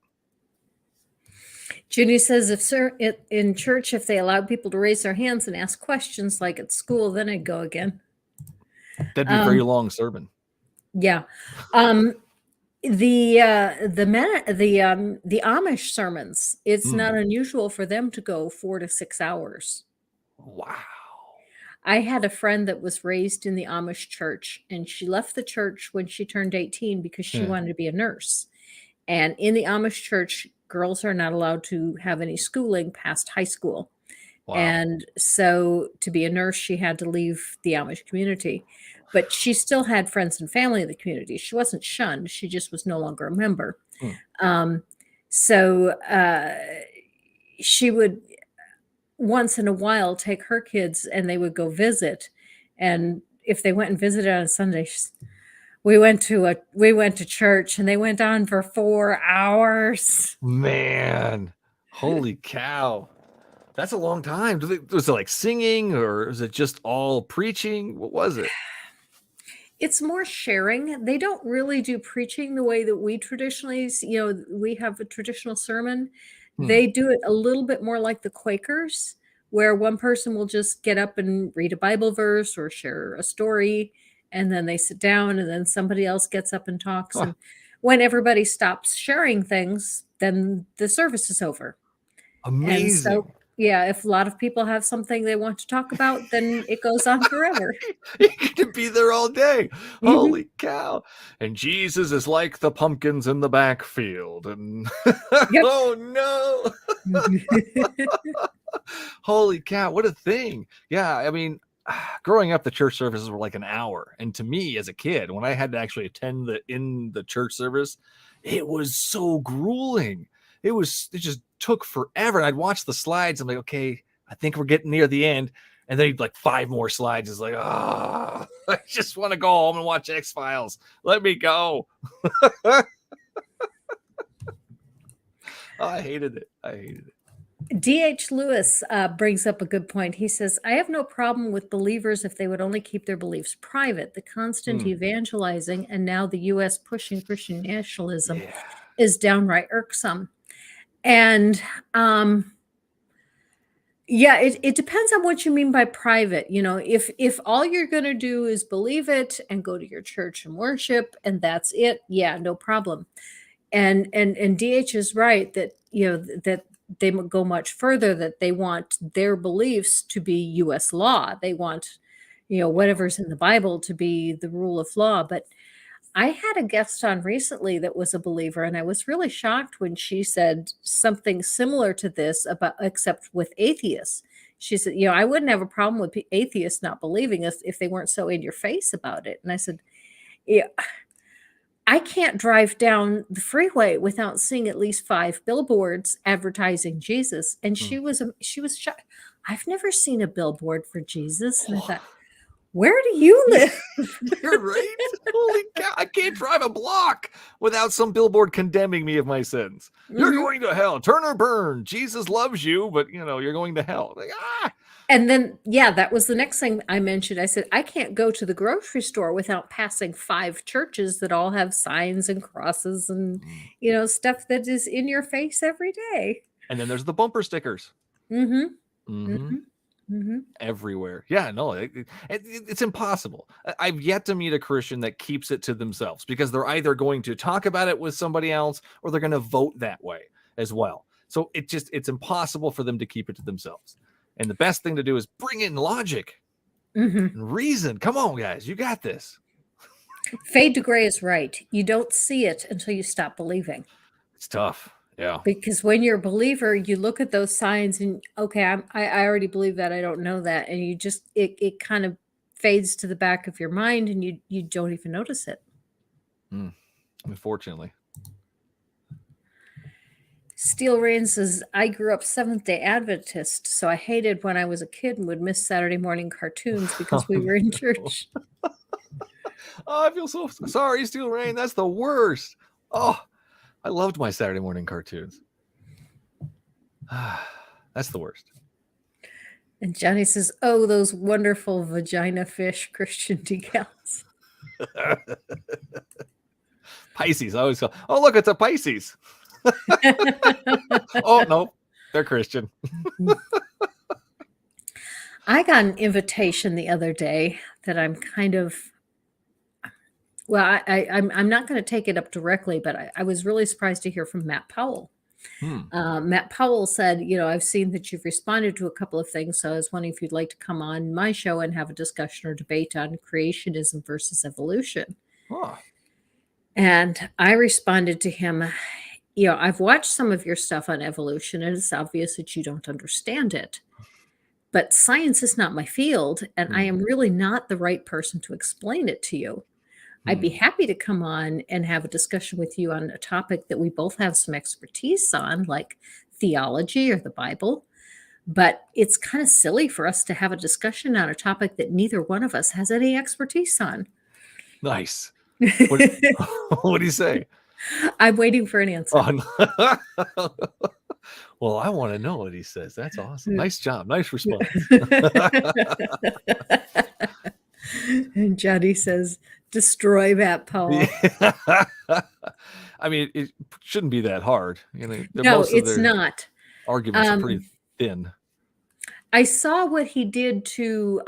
Judy says, in church, if they allowed people to raise their hands and ask questions like at school, then I'd go again. That'd be a very long sermon. Yeah. The Amish sermons, it's not unusual for them to go 4 to 6 hours. Wow. I had a friend that was raised in the Amish church, and she left the church when she turned 18 because she wanted to be a nurse. And in the Amish church, girls are not allowed to have any schooling past high school. Wow. And so to be a nurse, she had to leave the Amish community. But she still had friends and family in the community. She wasn't shunned. She just was no longer a member. So she would once in a while take her kids and they would go visit. And if they went and visited on Sundays, we went to church and they went on for 4 hours. Man, holy cow. That's a long time. Was it like singing or is it just all preaching? What was it? It's more sharing. They don't really do preaching the way that we traditionally, we have a traditional sermon. They do it a little bit more like the Quakers, where one person will just get up and read a Bible verse or share a story, and then they sit down, and then somebody else gets up and talks. Huh, And when everybody stops sharing things, then the service is over. And so, amazing. yeah, if a lot of people have something they want to talk about, then it goes on forever. You could be there all day. Mhm. Holy cow. And Jesus is like the pumpkins in the backfield. And Yep. oh no. Holy cow, what a thing. Yeah, I mean, growing up, the church services were like an hour. And to me as a kid, when I had to actually attend the church service, it was so grueling. It just took forever. And I'd watch the slides. I'm like, okay, I think we're getting near the end. And then like 5 more slides. It's like, ah, I just want to go home and watch X-Files. Let me go. Oh, I hated it. I hated it. D.H. Lewis brings up a good point. He says, I have no problem with believers if they would only keep their beliefs private. The constant Hmm. evangelizing and now the U.S. pushing Christian nationalism Yeah. is downright irksome. And yeah, it depends on what you mean by private. You know, if all you're going to do is believe it and go to your church and worship and that's it, yeah, no problem. And DH is right that that they go much further, that they want their beliefs to be US law. They want whatever's in the Bible to be the rule of law. But I had a guest on recently that was a believer, and I was really shocked when she said something similar to this about, except with atheists. She said, I wouldn't have a problem with atheists not believing us if they weren't so in your face about it. And I said, yeah, I can't drive down the freeway without seeing at least 5 billboards advertising Jesus. And Hmm. she was shocked. I've never seen a billboard for Jesus. And I thought, where do you live? You're right. Holy cow. I can't drive a block without some billboard condemning me of my sins. You're Mhm. going to hell. Turn or burn. Jesus loves you, but you're going to hell. Like, And then, yeah, that was the next thing I mentioned. I said, I can't go to the grocery store without passing 5 churches that all have signs and crosses and, Mm. stuff that is in your face every day. And then there's the bumper stickers. Mm-hmm. Mm-hmm. Mm-hmm. Mm-hmm. Everywhere. Yeah, no, it's impossible. I've yet to meet a Christian that keeps it to themselves because they're either going to talk about it with somebody else or they're going to vote that way as well. So it's impossible for them to keep it to themselves. And the best thing to do is bring in logic Mm-hmm. and reason. Come on, guys, you got this. Fade to gray is right. You don't see it until you stop believing. It's tough. Yeah. Because when you're a believer, you look at those signs and okay, I already believe that. I don't know that, and you just it kind of fades to the back of your mind, and you don't even notice it. Unfortunately. Steel Rain says, I grew up Seventh-day Adventist, so I hated when I was a kid and would miss Saturday morning cartoons because we were in church. Oh, I feel so sorry, Steel Rain. That's the worst. Oh, I loved my Saturday morning cartoons. That's the worst. And Johnny says, oh, those wonderful vagina fish Christian decals. Pisces. I always go, oh, look, it's a Pisces. Oh, no, they're Christian. I got an invitation the other day that I'm kind of, well, I'm not going to take it up directly, but I was really surprised to hear from Matt Powell. Matt Powell said, I've seen that you've responded to a couple of things, so I was wondering if you'd like to come on my show and have a discussion or debate on creationism versus evolution. Oh. And I responded to him, I've watched some of your stuff on evolution, and it's obvious that you don't understand it. But science is not my field, and I am really not the right person to explain it to you. I'd be happy to come on and have a discussion with you on a topic that we both have some expertise on, like theology or the Bible. But it's kind of silly for us to have a discussion on a topic that neither one of us has any expertise on. Nice. What do you say? I'm waiting for an answer. Oh, no. Well, I want to know what he says. That's awesome. Nice job. Nice response. And Johnny says, destroy Matt Powell. I mean, it shouldn't be that hard. No, it's not. Arguments are pretty thin. I saw what he did to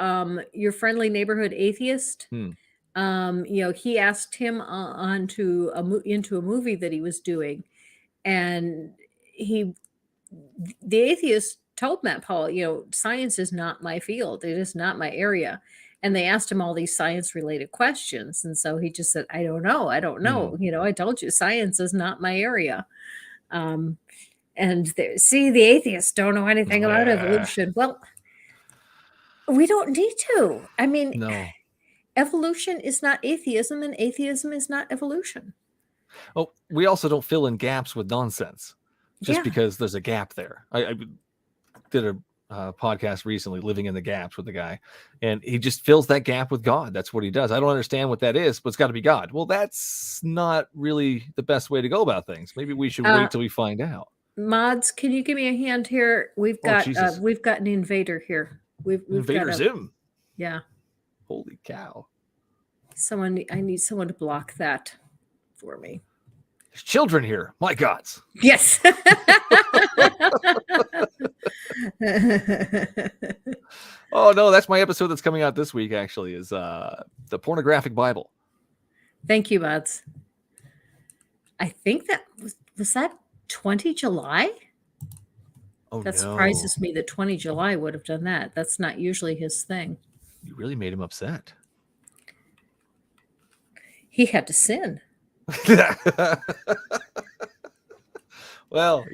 your friendly neighborhood atheist. Hmm. He asked him into a movie that he was doing, and he the atheist told Matt Paul, science is not my field. It is not my area. And they asked him all these science related questions. And so he just said, I don't know. I don't know. I told you science is not my area. Um, see, the atheists don't know anything about evolution. Well, we don't need to. I mean, No. evolution is not atheism, and atheism is not evolution. Oh, we also don't fill in gaps with nonsense just because there's a gap there. I did a podcast recently, Living in the Gaps, with the guy, and he just fills that gap with God. That's what he does. I don't understand what that is, but it's got to be God. Well, that's not really the best way to go about things. Maybe we should wait till we find out. Mods, can you give me a hand here? We've got an invader here. We've Invader Zim. Yeah. Holy cow. I need someone to block that for me. There's children here. My gods. Yes. Oh no, that's my episode that's coming out this week, actually, is the pornographic Bible. Thank you, Mods. I think that was that 20 July? Oh, that surprises me that 20 July would have done that. That's not usually his thing. You really made him upset. He had to sin. Well,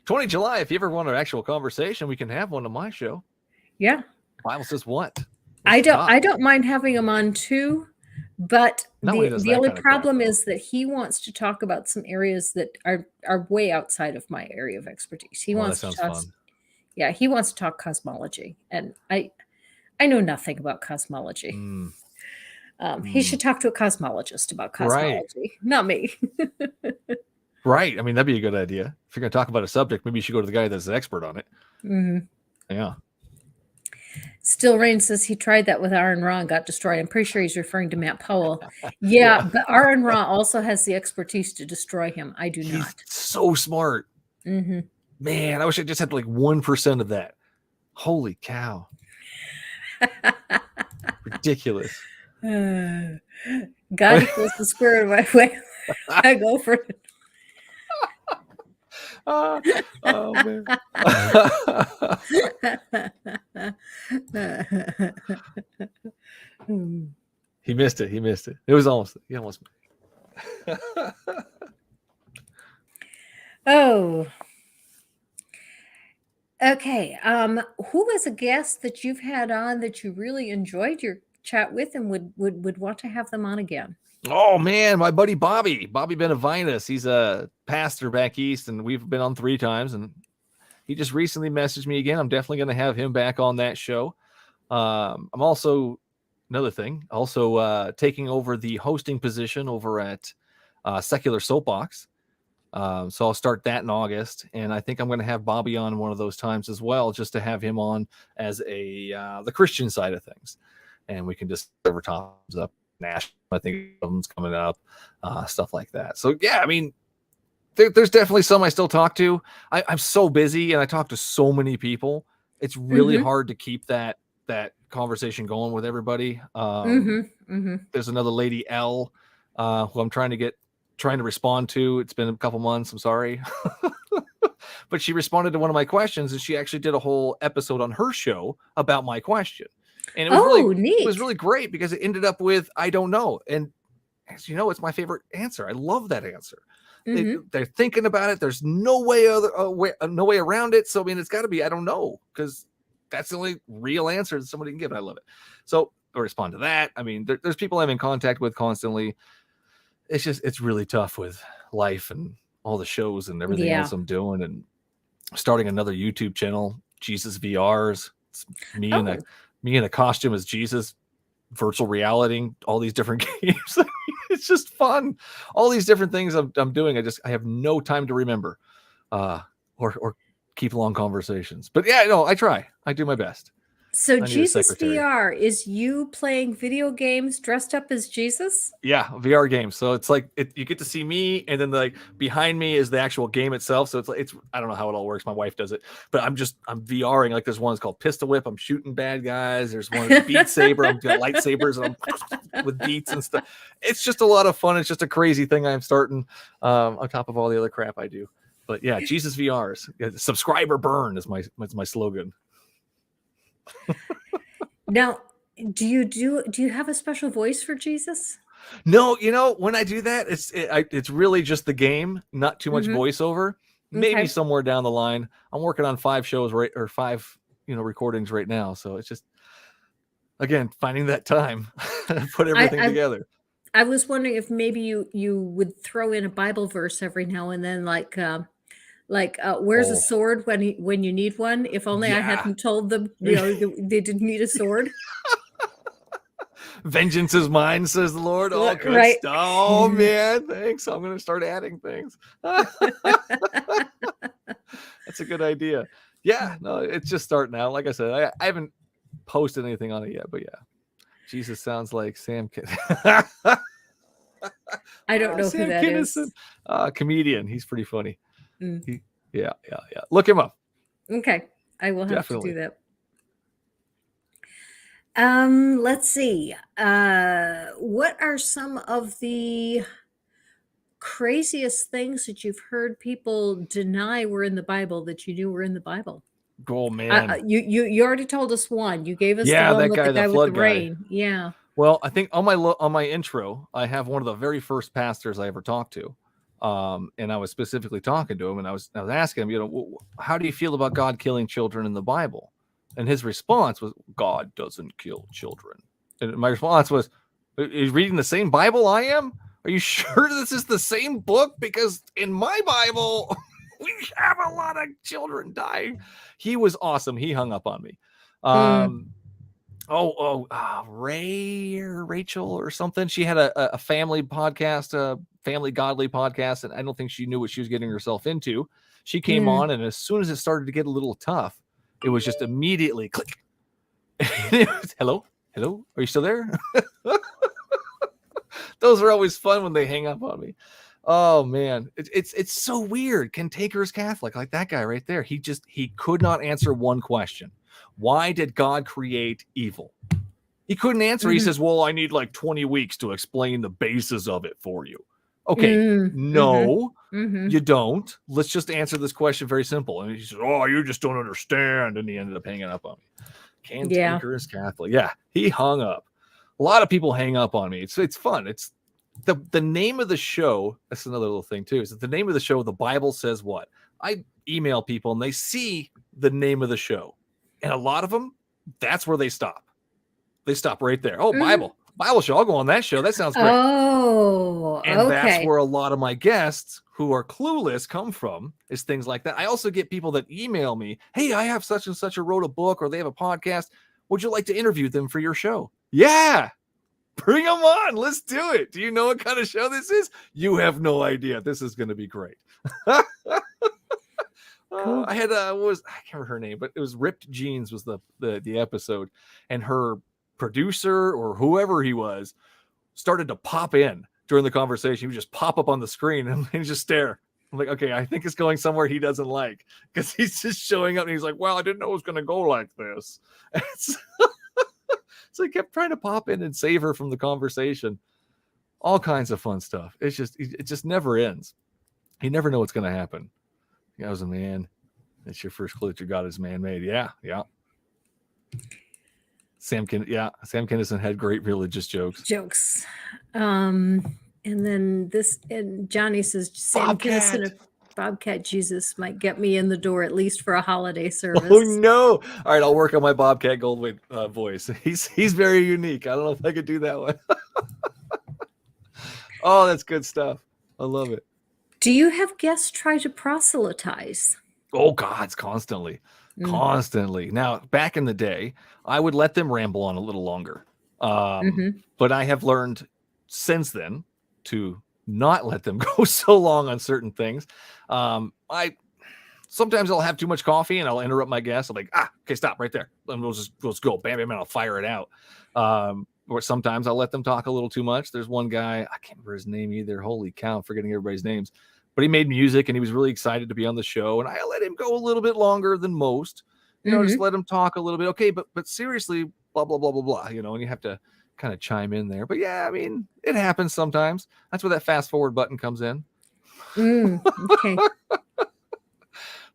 20 July, if you ever want an actual conversation, we can have one on my show. Yeah. Bible says what? I don't mind having him on too, but the only problem is that he wants to talk about some areas that are way outside of my area of expertise. He wants to talk. Fun. Yeah, he wants to talk cosmology, and I know nothing about cosmology. He should talk to a cosmologist about cosmology, not me. Right. I mean, that'd be a good idea. If you're going to talk about a subject, maybe you should go to the guy that's an expert on it. Mm-hmm. Yeah. Still Rain says he tried that with Aaron Ra and got destroyed. I'm pretty sure he's referring to Matt Powell. Yeah, but Aaron Ra also has the expertise to destroy him. I do not. He's so smart. Mm-hmm. Man, I wish I just had like 1% of that. Holy cow. Ridiculous. God equals the spirit of my way. I go for it. Oh man. He missed it. It was almost. He almost. Oh. Okay. Who was a guest that you've had on that you really enjoyed your chat with and would want to have them on again? Oh man, my buddy Bobby Benavides. He's a pastor back east, and we've been on 3 times, and he just recently messaged me again. I'm definitely going to have him back on that show. I'm also taking over the hosting position over at Secular Soapbox. So I'll start that in August, and I think I'm going to have Bobby on one of those times as well, just to have him on as the Christian side of things, and we can just cover topics up. National, I think something's coming up, stuff like that. So yeah, I mean, there's definitely some I still talk to. I'm so busy and I talk to so many people. It's really hard to keep that conversation going with everybody. There's another lady, L, who I'm trying to respond to. It's been a couple months. I'm sorry. But she responded to one of my questions, and she actually did a whole episode on her show about my question. And it was neat. It was really great because it ended up with, I don't know. And as you know, it's my favorite answer. I love that answer. They're thinking about it. There's no way around it. So, I mean, it's got to be, I don't know, because that's the only real answer that somebody can give. I love it. So I'll respond to that. I mean, there's people I'm in contact with constantly. It's really tough with life and all the shows and everything else I'm doing, and starting another YouTube channel, Jesus VRs. It's me in a costume as Jesus, virtual reality, all these different games. It's just fun. All these different things I'm doing. I have no time to remember, or keep long conversations. But yeah, no, I try. I do my best. So I need a Jesus secretary. VR is you playing video games dressed up as Jesus? Yeah, VR games. So it's like you get to see me, and then like behind me is the actual game itself. So it's like I don't know how it all works. My wife does it, but I'm VRing. Like there's one that's called Pistol Whip. I'm shooting bad guys. There's one that's Beat Saber. I'm got lightsabers and I'm with beats and stuff. It's just a lot of fun. It's just a crazy thing I'm starting on top of all the other crap I do. But yeah, Jesus VRs. Subscriber burn is my slogan. Now, do you have a special voice for Jesus? No, when I do that, it's really just the game, not too much voiceover. Maybe Okay. somewhere down the line. I'm working on 5 shows or 5, recordings right now. So it's just, again, finding that time to put everything together. I was wondering if maybe you would throw in a Bible verse every now and then, where's a Oh, sword when you need one? If only I yeah. hadn't told them, they didn't need a sword. Vengeance is mine, says the Lord. All good Right. stuff. Oh, man. Thanks. I'm going to start adding things. That's a good idea. Yeah, no, it's just starting out. Like I said, I haven't posted anything on it yet, but yeah. Jesus sounds like Sam I don't know who Sam that is. Kinison, comedian. He's pretty funny. Mm. Yeah. Look him up. Okay, I will have to Definitely. do that. Let's see. What are some of the craziest things that you've heard people deny were in the Bible that you knew were in the Bible? Oh, man. You already told us one. You gave us the Yeah, one that with the guy, the guy with the flood guy. rain. Yeah. Well, I think on my intro, I have one of the very first pastors I ever talked to. And I was specifically talking to him, and I was asking him, how do you feel about God killing children in the Bible? And his response was, God doesn't kill children. And my response was, are you reading the same Bible I am? Are you sure this is the same book? Because in my Bible, we have a lot of children dying. He was awesome. He hung up on me. Ray or Rachel or something. She had a family podcast, a family godly podcast, and I don't think she knew what she was getting herself into. She came on, and as soon as it started to get a little tough, it was just immediately click. Hello, are you still there? Those are always fun when they hang up on me. Oh man, it's so weird. Cantankerous Catholic, like that guy right there. He could not answer one question. Why did God create evil? He couldn't answer. He says, well, I need like 20 weeks to explain the basis of it for you. Okay, no, you don't. Let's just answer this question very simple. And he says, oh, you just don't understand. And he ended up hanging up on me. Cantankerous Catholic. Yeah, he hung up. A lot of people hang up on me. It's fun. It's the name of the show. That's another little thing too. Is that the name of the show? The Bible says what? I email people and they see the name of the show. And a lot of them, that's where they stop. They stop right there. Oh, Bible show. I'll go on that show. That sounds great. Oh, and that's where a lot of my guests who are clueless come from, is things like that. I also get people that email me, hey, I have such and such wrote a book, or they have a podcast. Would you like to interview them for your show? Yeah, bring them on. Let's do it. Do you know what kind of show this is? You have no idea. This is going to be great. Cool. I had I can't remember her name, but it was Ripped Jeans was the episode, and her producer or whoever he was started to pop in during the conversation. He would just pop up on the screen and just stare. I'm like, okay, I think it's going somewhere he doesn't like, because he's just showing up and he's like, well, I didn't know it was going to go like this. So he kept trying to pop in and save her from the conversation. All kinds of fun stuff. It just never ends. You never know what's going to happen. I was a man. It's your first clue that your God is man-made. Yeah. Sam Kinison had great religious jokes. And then and Johnny says Sam Kinison of Bobcat Jesus might get me in the door at least for a holiday service. Oh no! All right, I'll work on my Bobcat Goldthwait voice. He's very unique. I don't know if I could do that one. Oh, that's good stuff. I love it. Do you have guests try to proselytize? Oh, God, constantly. Now, back in the day, I would let them ramble on a little longer. But I have learned since then to not let them go so long on certain things. sometimes I'll have too much coffee and I'll interrupt my guest. I'm like, okay, stop right there. And let's go. Bam, bam, and I'll fire it out. Or sometimes I'll let them talk a little too much. There's one guy, I can't remember his name either. Holy cow, I'm forgetting everybody's names. But he made music and he was really excited to be on the show. And I let him go a little bit longer than most. Just let him talk a little bit. Okay, but seriously, blah, blah, blah, blah, blah. And you have to kind of chime in there. But yeah, I mean, it happens sometimes. That's where that fast forward button comes in. Okay.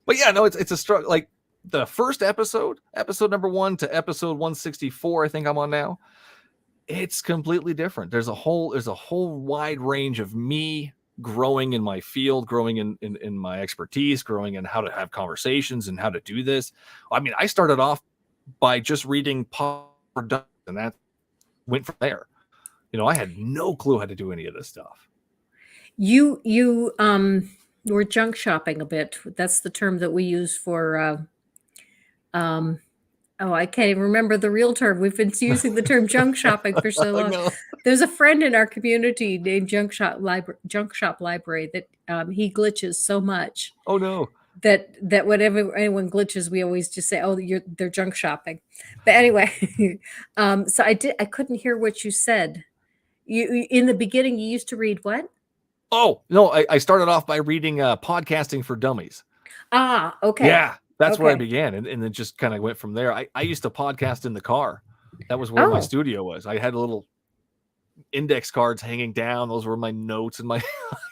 But yeah, no, it's a struggle. Like the first episode number 1 to episode 164, I think I'm on now. It's completely different. There's a whole wide range of me growing in my field, growing in my expertise, growing in how to have conversations and how to do this. I mean, I started off by just reading and that went from there. I had no clue how to do any of this stuff. You were junk shopping a bit. That's the term that we use for I can't even remember the real term. We've been using the term junk shopping for so long. There's a friend in our community named Junk Shop Library that he glitches so much. Oh no. That whenever anyone glitches, we always just say, "Oh, they're junk shopping." But anyway, so I couldn't hear what you said. You in the beginning, you used to read what? Oh no, I started off by reading Podcasting for Dummies. Okay. Yeah. That's where I began, and then just kind of went from there. I used to podcast in the car. That was where my studio was. I had little index cards hanging down. Those were my notes and my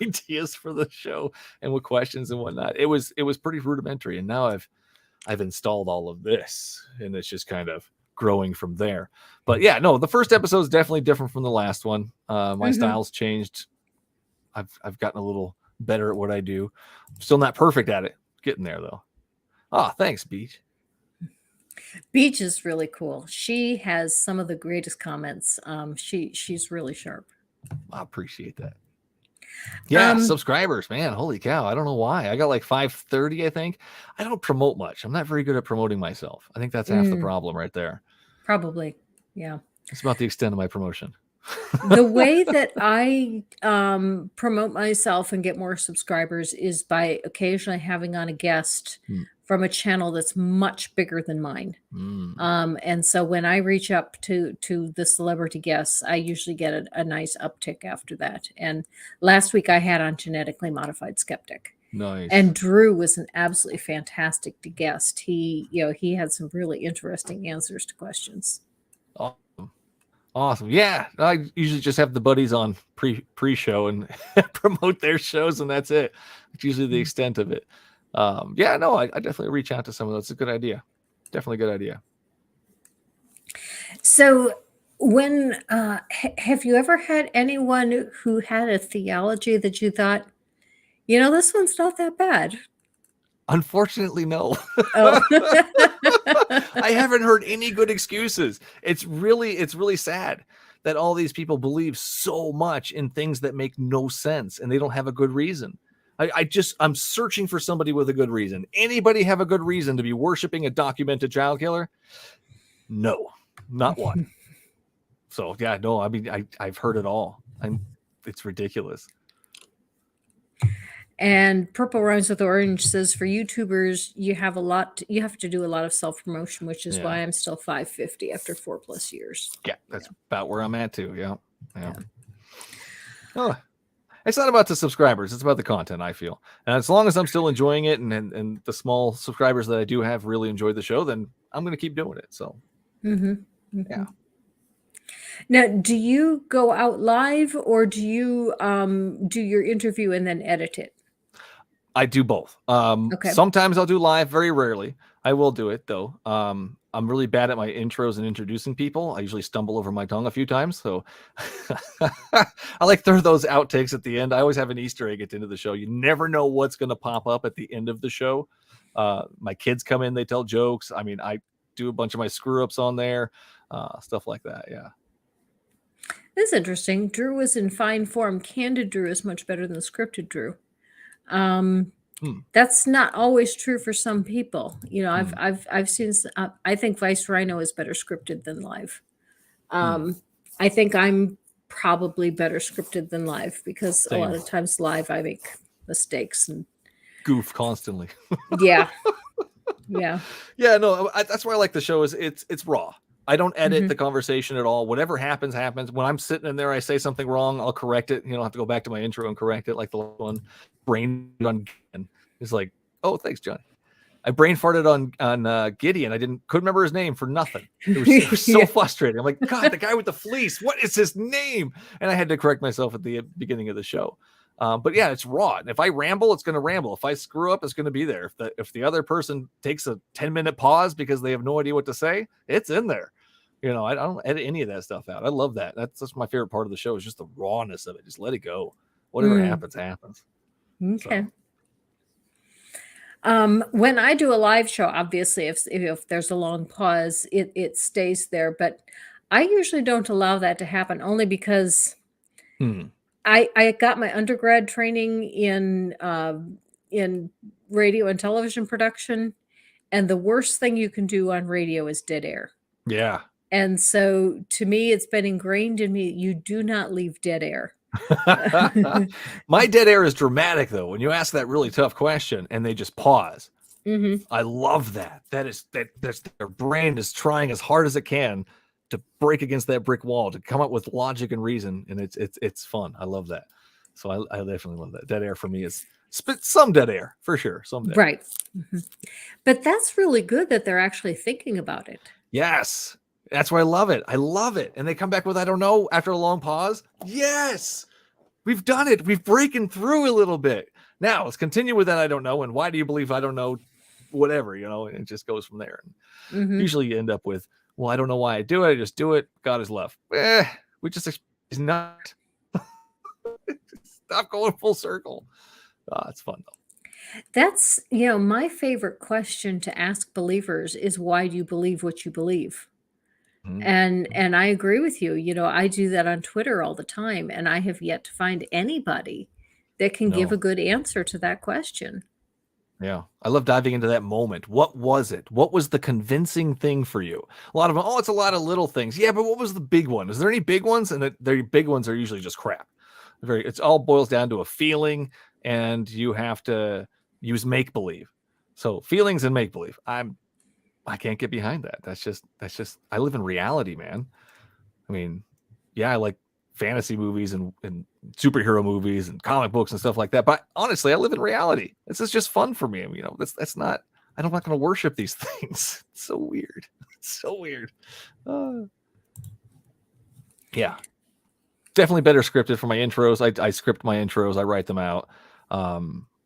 ideas for the show and with questions and whatnot. It was pretty rudimentary, and now I've installed all of this, and it's just kind of growing from there. But yeah, no, the first episode is definitely different from the last one. My style's changed. I've gotten a little better at what I do. I'm still not perfect at it. Getting there though. Thanks, Beach. Beach is really cool. She has some of the greatest comments. She's really sharp. I appreciate that. Yeah, subscribers, man. Holy cow. I don't know why. I got like 530, I think. I don't promote much. I'm not very good at promoting myself. I think that's half the problem right there. Probably. Yeah. It's about the extent of my promotion. The way that I promote myself and get more subscribers is by occasionally having on a guest from a channel that's much bigger than mine. And so when I reach up to the celebrity guests, I usually get a nice uptick after that. And last week I had on Genetically Modified Skeptic. Nice. And Drew was an absolutely fantastic guest. He had some really interesting answers to questions. Awesome. Yeah. I usually just have the buddies on pre-show and promote their shows, and that's it. It's usually the extent of it. Yeah, no, I definitely reach out to some of those. It's a good idea. Definitely a good idea. So when have you ever had anyone who had a theology that you thought, this one's not that bad? Unfortunately, no. Oh. I haven't heard any good excuses. It's really sad that all these people believe so much in things that make no sense and they don't have a good reason. I'm searching for somebody with a good reason. Anybody have a good reason to be worshiping a documented child killer? No, not one. So yeah, no, I mean, I've heard it all. It's ridiculous. And Purple Rhymes with Orange says for YouTubers, you have to do a lot of self-promotion, which is why I'm still 550 after 4+ years. Yeah, that's about where I'm at too. Yeah. Oh, it's not about the subscribers. It's about the content, I feel. And as long as I'm still enjoying it and the small subscribers that I do have really enjoyed the show, then I'm going to keep doing it. So, yeah. Now, do you go out live or do you do your interview and then edit it? I do both. Okay. Sometimes I'll do live, very rarely. I will do it though. I'm really bad at my intros and introducing people. I usually stumble over my tongue a few times. So I like throw those outtakes at the end. I always have an Easter egg at the end of the show. You never know what's going to pop up at the end of the show. My kids come in, they tell jokes. I mean, I do a bunch of my screw ups on there, stuff like that. Yeah. This is interesting. Drew was in fine form. Candid Drew is much better than the scripted Drew. That's not always true for some people. I've seen. I think Vice Rhino is better scripted than live. I think I'm probably better scripted than live because a lot of times live I make mistakes and goof constantly. Yeah. Yeah. Yeah, no, that's why I like the show. Is it's raw. I don't edit Mhm. the conversation at all. Whatever happens, happens. When I'm sitting in there, I say something wrong, I'll correct it. I have to go back to my intro and correct it. Like the last one, brain on Gideon. It's like, oh, thanks, Johnny. I brain farted on Gideon. Couldn't remember his name for nothing. It was so Yeah. frustrating. I'm like, God, the guy with the fleece. What is his name? And I had to correct myself at the beginning of the show. But yeah, it's raw. And if I ramble, it's going to ramble. If I screw up, it's going to be there. If the other person takes a 10-minute pause because they have no idea what to say, it's in there. I don't edit any of that stuff out. I love that. That's my favorite part of the show, is just the rawness of it. Just let it go. Whatever happens, happens. Okay. So. When I do a live show, obviously, if there's a long pause, it stays there. But I usually don't allow that to happen, only because I got my undergrad training in radio and television production, and the worst thing you can do on radio is dead air. Yeah. And so, to me, it's been ingrained in me, you do not leave dead air. My dead air is dramatic, though. When you ask that really tough question and they just pause, I love that. That's their brain is trying as hard as it can to break against that brick wall, to come up with logic and reason, and it's fun. I love that. So I definitely love that. Dead air for me is some dead air for sure. Some dead Right. But that's really good that they're actually thinking about it. Yes. That's why I love it. I love it. And they come back with, I don't know, after a long pause. Yes. We've done it. We've broken through a little bit. Now let's continue with that. I don't know. And why do you believe I don't know? Whatever, and it just goes from there. Usually you end up with, well, I don't know why I do it. I just do it. God is love. We just is not. Stop going full circle. It's fun though. That's, my favorite question to ask believers is, why do you believe what you believe? And I agree with you. I do that on Twitter all the time, and I have yet to find anybody that can give a good answer to that question. Yeah. I love diving into that moment. What was it? What was the convincing thing for you? A lot of them, it's a lot of little things. Yeah, but what was the big one? Is there any big ones? And the big ones are usually just crap. It's all boils down to a feeling, and you have to use make-believe. So feelings and make-believe. I can't get behind that. That's just I live in reality, man. I mean, yeah, I like fantasy movies and superhero movies and comic books and stuff like that. But honestly, I live in reality. This is just fun for me. That's not, I'm not going to worship these things. It's so weird. It's so weird. Yeah. Definitely better scripted for my intros. I script my intros. I write them out.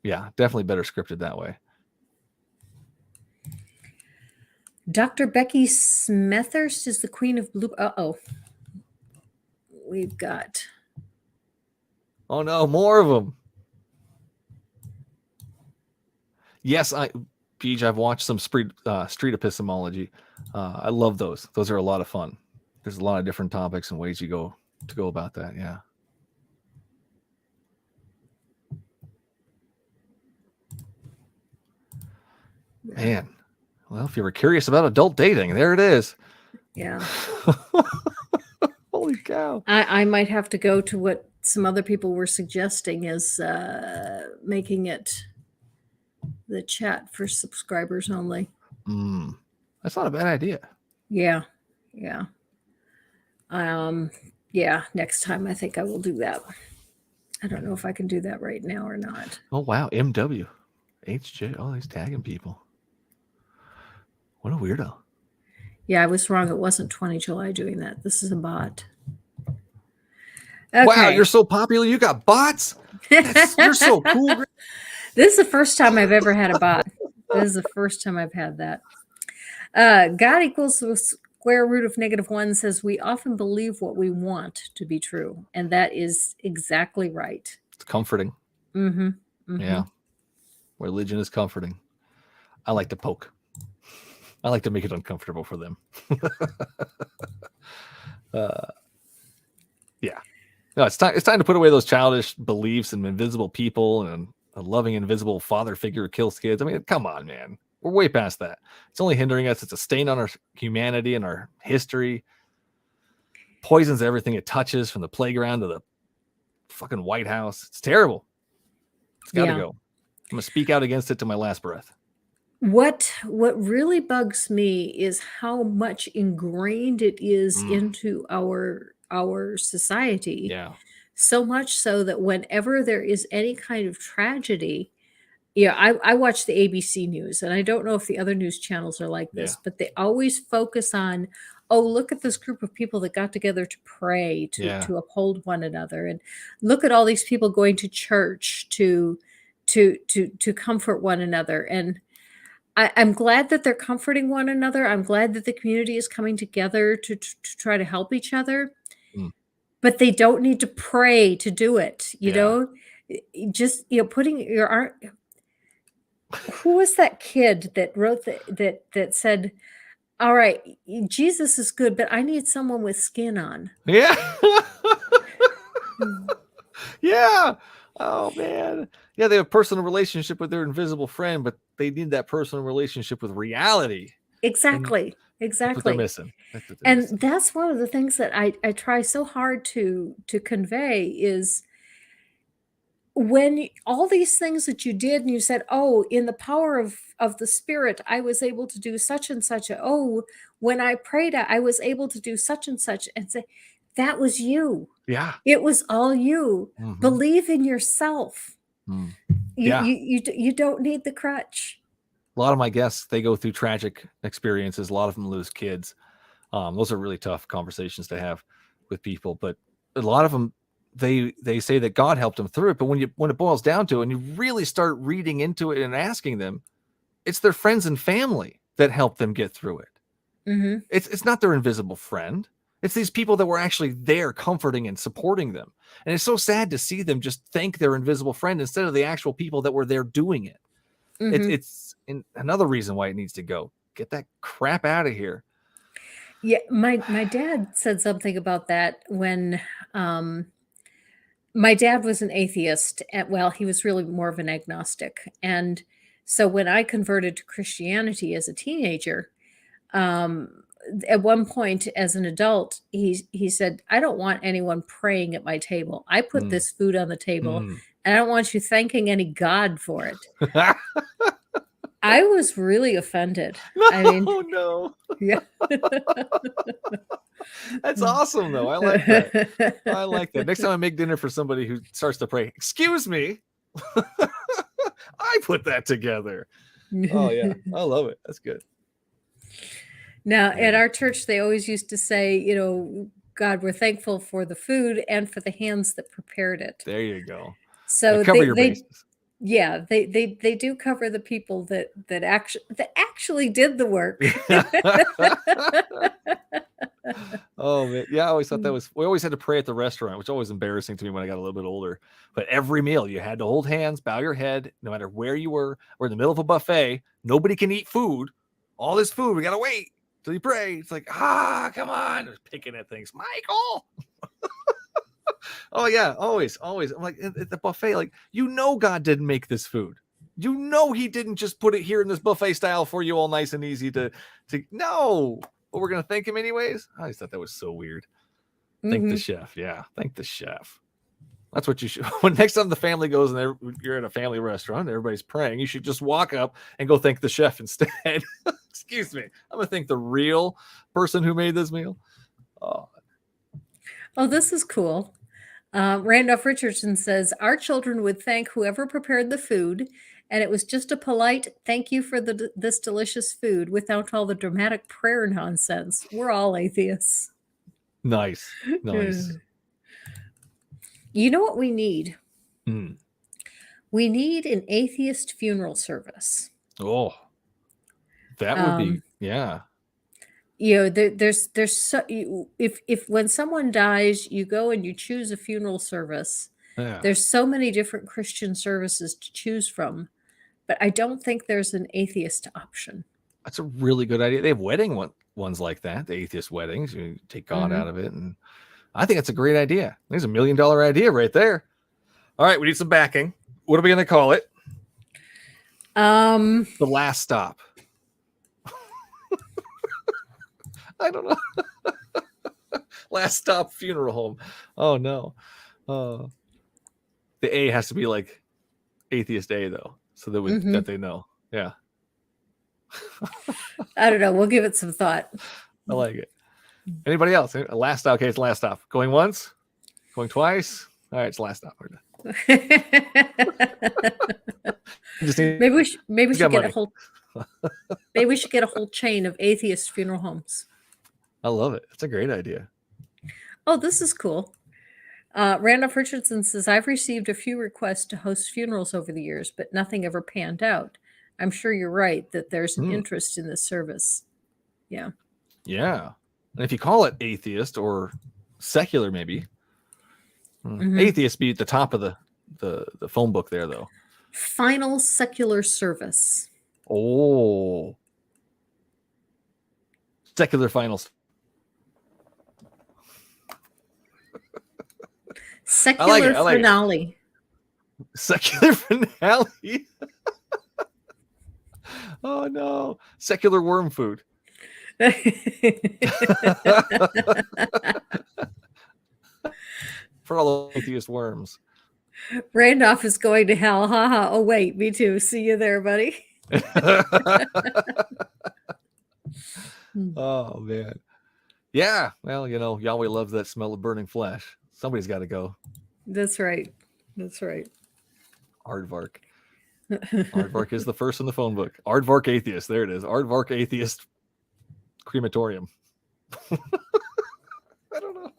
Yeah, definitely better scripted that way. Dr. Becky Smethurst is the queen of blue. We've got. Oh no, more of them. Yes, Beej, I've watched some street epistemology. I love those. Those are a lot of fun. There's a lot of different topics and ways you go about that. Yeah. Man. Well, if you were curious about adult dating, there it is. Yeah. Holy cow. I might have to go to what some other people were suggesting, is making it the chat for subscribers only. That's not a bad idea. Yeah. Yeah. Yeah, next time I think I will do that. I don't know if I can do that right now or not. Oh, wow. MW. HJ. Oh, he's tagging people. What a weirdo. Yeah, I was wrong. It wasn't 20 July doing that. This is a bot. Okay. Wow, you're so popular. You got bots? You're so cool. This is the first time I've ever had a bot. This is the first time I've had that. God equals the square root of -1 says we often believe what we want to be true. And that is exactly right. It's comforting. Yeah. Religion is comforting. I like to poke. I like to make it uncomfortable for them. Yeah. No, it's time to put away those childish beliefs and invisible people and a loving invisible father figure who kills kids. I mean, come on, man. We're way past that. It's only hindering us. It's a stain on our humanity and our history. Poisons everything it touches, from the playground to the fucking White House. It's terrible. It's got to go. I'm going to speak out against it to my last breath. What really bugs me is how much ingrained it is into our society. Yeah. So much so that whenever there is any kind of tragedy, I watch the ABC News, and I don't know if the other news channels are like this, Yeah. but they always focus on, oh, look at this group of people that got together to pray, Yeah. to uphold one another, and look at all these people going to church to comfort one another. And I'm glad that they're comforting one another. I'm glad that the community is coming together to try to help each other, Mm. but they don't need to pray to do it. Yeah. Just putting your arm. Who was that kid that wrote that said, "All right, Jesus is good, but I need someone with skin on." Yeah. Mm. Yeah. Oh man. Yeah, they have a personal relationship with their invisible friend, but they need that personal relationship with reality. And Exactly. that's what they're Exactly. missing. That's what they're And missing. that's one of the things that I try so hard to convey is all these things that you did and you said, oh, in the power of the spirit, I was able to do such and such. Oh, when I prayed, I was able to do such and such, and say, that was you. Yeah. It was all you. Mhm. Believe in yourself. Mm. You, Yeah. you don't need the crutch. A lot of my guests, they go through tragic experiences. A lot of them lose kids. Those are really tough conversations to have with people, but a lot of them, they say that God helped them through it. But when it boils down to it, and you really start reading into it and asking them, it's their friends and family that helped them get through it. Mm-hmm. It's not their invisible friend. It's these people that were actually there comforting and supporting them. And it's so sad to see them just thank their invisible friend instead of the actual people that were there doing it. Mm-hmm. It's another reason why it needs to go. Get that crap out of here. Yeah, my dad said something about that when my dad was an atheist. Well, he was really more of an agnostic. And so when I converted to Christianity as a teenager, um, at one point as an adult, he said, I don't want anyone praying at my table. I put Mm. this food on the table, Mm. and I don't want you thanking any God for it. I was really offended. I mean, no. yeah. That's awesome, though. I like that. I like that. Next time I make dinner for somebody who starts to pray, excuse me, I put that together. Oh, yeah. I love it. That's good. Now, at our church, they always used to say, God, we're thankful for the food and for the hands that prepared it. There you go. So cover your bases. Yeah, they do cover the people that actually did the work. Oh man, yeah, I always thought that was. We always had to pray at the restaurant, which was always embarrassing to me when I got a little bit older. But every meal, you had to hold hands, bow your head, no matter where you were. We're in the middle of a buffet. Nobody can eat food. All this food, we gotta wait till you pray. It's like, come on, just picking at things, Michael. Oh yeah, always. I'm like at the buffet, like God didn't make this food. He didn't just put it here in this buffet style for you, all nice and easy to no. But we're gonna thank him anyways. I just thought that was so weird. Thank the chef. Yeah, thank the chef. That's what you should. When next time the family goes and you're at a family restaurant, and everybody's praying, you should just walk up and go thank the chef instead. Excuse me, I'm gonna thank the real person who made this meal. Oh, this is cool. Randolph Richardson says, our children would thank whoever prepared the food, and it was just a polite thank you for this delicious food without all the dramatic prayer nonsense. We're all atheists. Nice. You know what we need? Mm. We need an atheist funeral service. Oh, that would be, yeah. There's so if when someone dies, you go and you choose a funeral service. Yeah. There's so many different Christian services to choose from, but I don't think there's an atheist option. That's a really good idea. They have wedding ones like that, the atheist weddings. You take God out of it, and I think that's a great idea. There's $1 million idea right there. All right, we need some backing. What are we going to call it? The Last Stop. I don't know. Last Stop Funeral Home. Oh no. The A has to be like Atheist A though. so that they know. Yeah. I don't know. We'll give it some thought. I like it. Anybody else? Last stop. Okay, it's last stop. Going once? Going twice? All right, it's last stop. Maybe we should get a whole maybe we should get a whole chain of atheist funeral homes. I love it. It's a great idea. Oh, this is cool. Randolph Richardson says, I've received a few requests to host funerals over the years, but nothing ever panned out. I'm sure you're right that there's an interest in this service. Yeah. Yeah. And if you call it atheist or secular, maybe. Atheist be at the top of the phone book there, though. Final secular service. Oh. Secular finals. Secular finale. Secular finale. Oh, no. Secular worm food. For all atheist worms. Randolph is going to hell. Haha. Oh, wait. Me too. See you there, buddy. Oh, man. Yeah. Well, Yahweh loves that smell of burning flesh. Somebody's got to go. That's right. That's right. Aardvark. Aardvark is the first in the phone book. Aardvark atheist. There it is. Aardvark atheist crematorium. I don't know.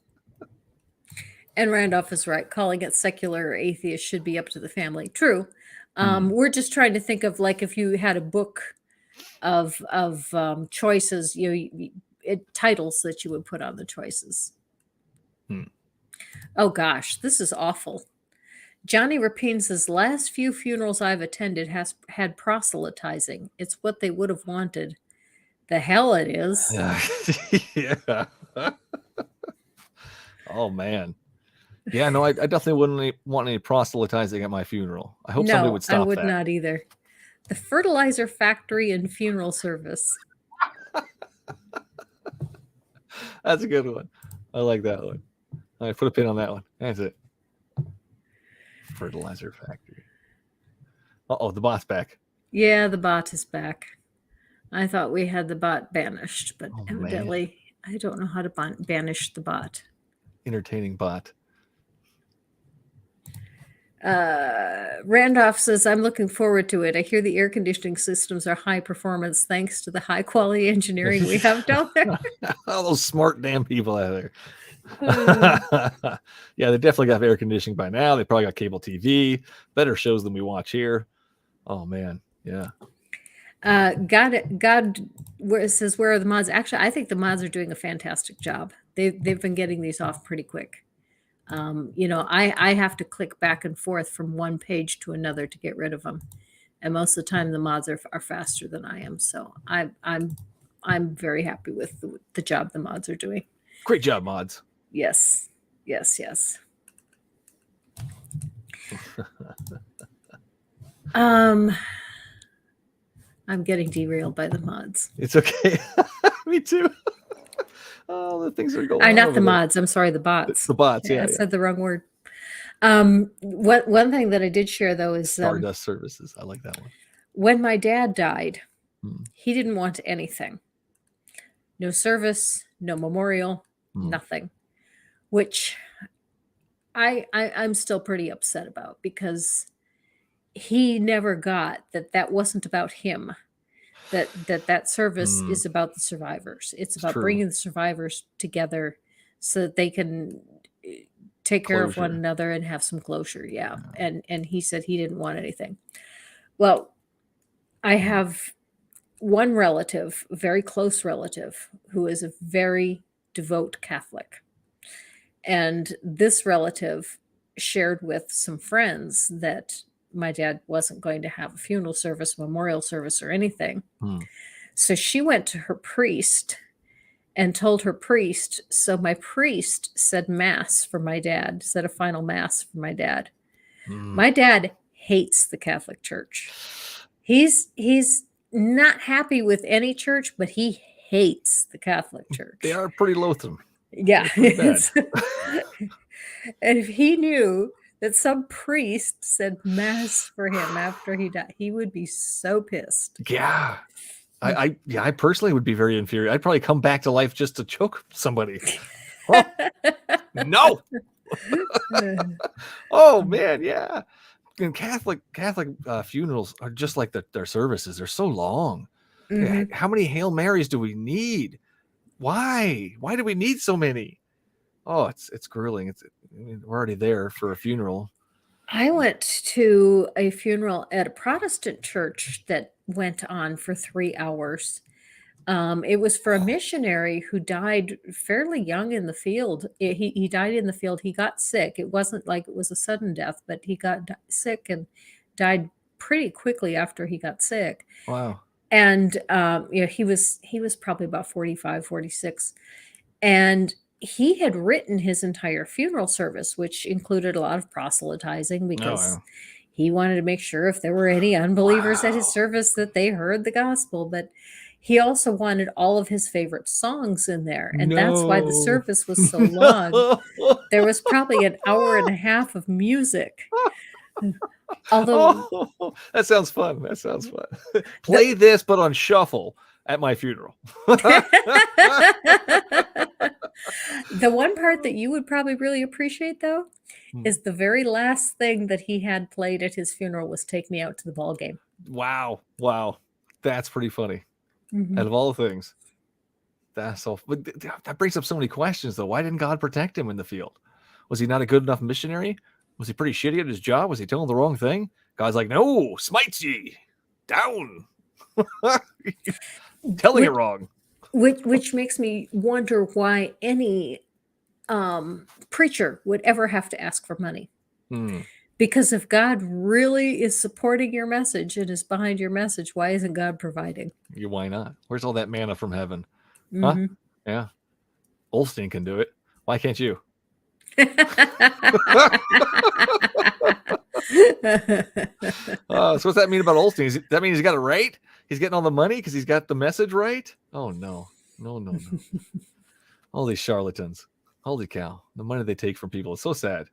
And Randolph is right. Calling it secular or atheist should be up to the family. True. We're just trying to think of, like, if you had a book of choices, titles that you would put on the choices. Oh gosh, this is awful. Johnny Rapine says, last few funerals I've attended had proselytizing. It's what they would have wanted. The hell it is. Yeah. Oh man. Yeah, no, I definitely wouldn't want any proselytizing at my funeral. I hope somebody would stop that. I would not either. The fertilizer factory and funeral service. That's a good one. I like that one. All right, put a pin on that one. That's it. Fertilizer factory. Uh-oh, the bot's back. Yeah, the bot is back. I thought we had the bot banished, but evidently I don't know how to banish the bot. Entertaining bot. Randolph says, I'm looking forward to it. I hear the air conditioning systems are high performance thanks to the high quality engineering we have down there. All those smart damn people out there. Yeah, they definitely got air conditioning by now. They probably got cable TV, better shows than we watch here. Oh man, yeah. God says, where are the mods? Actually, I think the mods are doing a fantastic job. They've been getting these off pretty quick. I have to click back and forth from one page to another to get rid of them, and most of the time the mods are faster than I am. So I'm very happy with the job the mods are doing. Great job, mods. Yes. I'm getting derailed by the mods. It's okay. Me too. Oh, the things are going on. Not the mods. I'm sorry, the bots. The bots, yeah. I said the wrong word. One thing that I did share, though, is Stardust Services. I like that one. When my dad died, he didn't want anything. No service, no memorial, nothing. Which I'm still pretty upset about, because he never got that wasn't about him. That service is about the survivors. It's about bringing the survivors together so that they can take care of one another and have some closure. Yeah. And he said he didn't want anything. Well, I have one relative, a very close relative, who is a very devout Catholic. And this relative shared with some friends that my dad wasn't going to have a funeral service, memorial service, or anything. So she went to her priest and told her priest. So my priest said mass for my dad, said a final mass for my dad. My dad hates the Catholic Church. He's not happy with any church, but he hates the Catholic Church. They are pretty loathsome. Yeah. And if he knew that some priest said mass for him after he died. He would be so pissed. Yeah. I personally would be very infuriated. I'd probably come back to life just to choke somebody. Oh, no. Oh man, yeah. And Catholic funerals are just like their services. They're so long. Mhm. How many Hail Marys do we need? Why? Why do we need so many? Oh, it's grueling. We're already there for a funeral. I went to a funeral at a Protestant church that went on for 3 hours. It was for a missionary who died fairly young in the field. He died in the field. He got sick. It wasn't like it was a sudden death, but he got sick and died pretty quickly after he got sick. Wow. And he was probably about 45, 46. And he had written his entire funeral service, which included a lot of proselytizing because Oh, he wanted to make sure if there were any unbelievers at his wow. service that they heard the gospel. But he also wanted all of his favorite songs in there. And that's why the No. service was so long. There was probably an hour and a half of music. Although Oh, that sounds fun. That sounds fun. Play this, but on shuffle at my funeral. the one part that you would probably really appreciate, though, is the very last thing that he had played at his funeral was "Take Me Out to the Ball Game." Wow. Wow. That's pretty funny. Mhm. Out of all the things. That's so, but that brings up so many questions, though. Why didn't God protect him in the field? Was he not a good enough missionary? Was he pretty shitty at his job? Was he telling the wrong thing? God's like, no, smites ye down. Telling it Which, wrong. which makes me wonder why any preacher would ever have to ask for money. Hmm. Because if God really is supporting your message and is behind your message, why isn't God providing? Why not? Where's all that manna from heaven? Huh? Mhm. Yeah. Olstein can do it. Why can't you? So what's that mean about Olstein? Does that mean he's got it right? He's getting all the money because he's got the message right? Oh, no. No. All these charlatans. Holy cow. The money they take from people. It's so sad.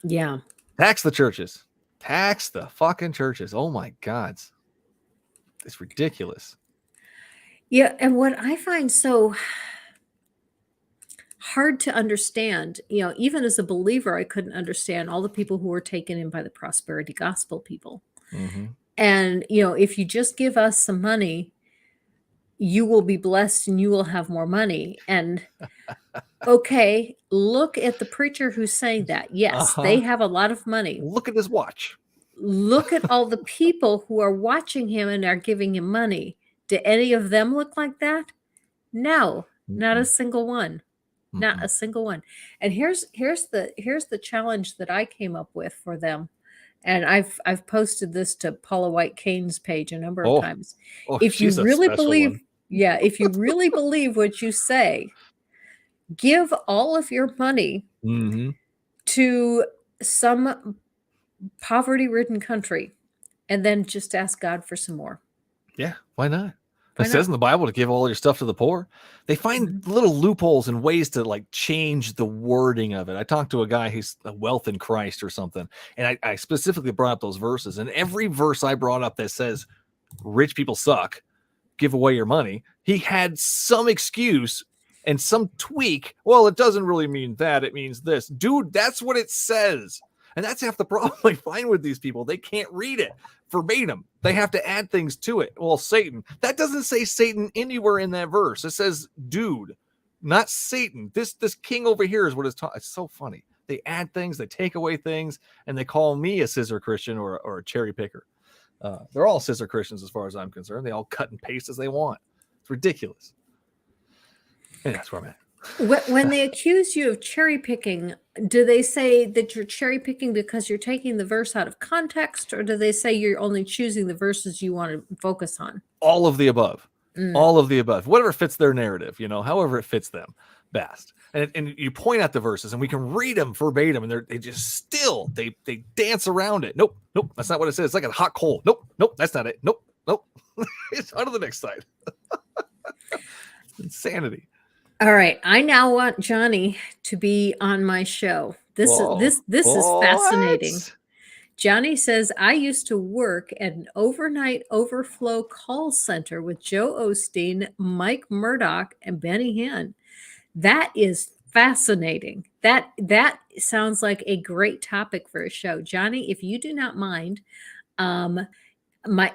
Yeah. Tax the churches. Tax the fucking churches. Oh, my God. It's ridiculous. Yeah. And what I find so hard to understand, even as a believer, I couldn't understand all the people who were taken in by the prosperity gospel people. Mm-hmm. And, if you just give us some money, you will be blessed and you will have more money. And okay, look at the preacher who's saying that. Yes, they have a lot of money. Look at his watch. Look at all the people who are watching him and are giving him money. Do any of them look like that? No, not a single one. Not a single one. And here's the challenge that I came up with for them. And I've posted this to Paula White Kane's page a number of times. If you She's a really special believe, one. yeah, if you really believe what you say, give all of your money Mm-hmm. to some poverty-ridden country and then just ask God for some more. Yeah, why not? Why It says not? in the Bible to give all your stuff to the poor. They find little loopholes and ways to like change the wording of it. I talked to a guy who's a wealth in Christ or something, and I specifically brought up those verses. And every verse I brought up that says rich people suck, give away your money, he had some excuse and some tweak. Well, it doesn't really mean that. It means this. Dude, that's what it says. And that's half the problem I find with these people. They can't read it verbatim. They have to add things to it. Well, Satan. That doesn't say Satan anywhere in that verse. It says dude, not Satan. This king over here is what it's taught. It's so funny. They add things, they take away things, and they call me a scissor Christian or a cherry picker. They're all scissor Christians as far as I'm concerned. They all cut and paste as they want. It's ridiculous. And that's where I'm at. When they accuse you of cherry picking, do they say that you're cherry picking because you're taking the verse out of context, or do they say you're only choosing the verses you want to focus on? All of the above. All of the above. Whatever fits their narrative, however it fits them best. And you point out the verses and we can read them verbatim, and they just still they dance around it. Nope, that's not what it says. It's like a hot coal. Nope, that's not it. Nope. It's on to the next side. Insanity. All right. I now want Johnny to be on my show This is fascinating. What? Johnny says, I used to work at an overnight overflow call center with Joe Osteen, Mike Murdoch, and Benny Hinn. That is fascinating. That sounds like a great topic for a show. Johnny, if you do not mind, um,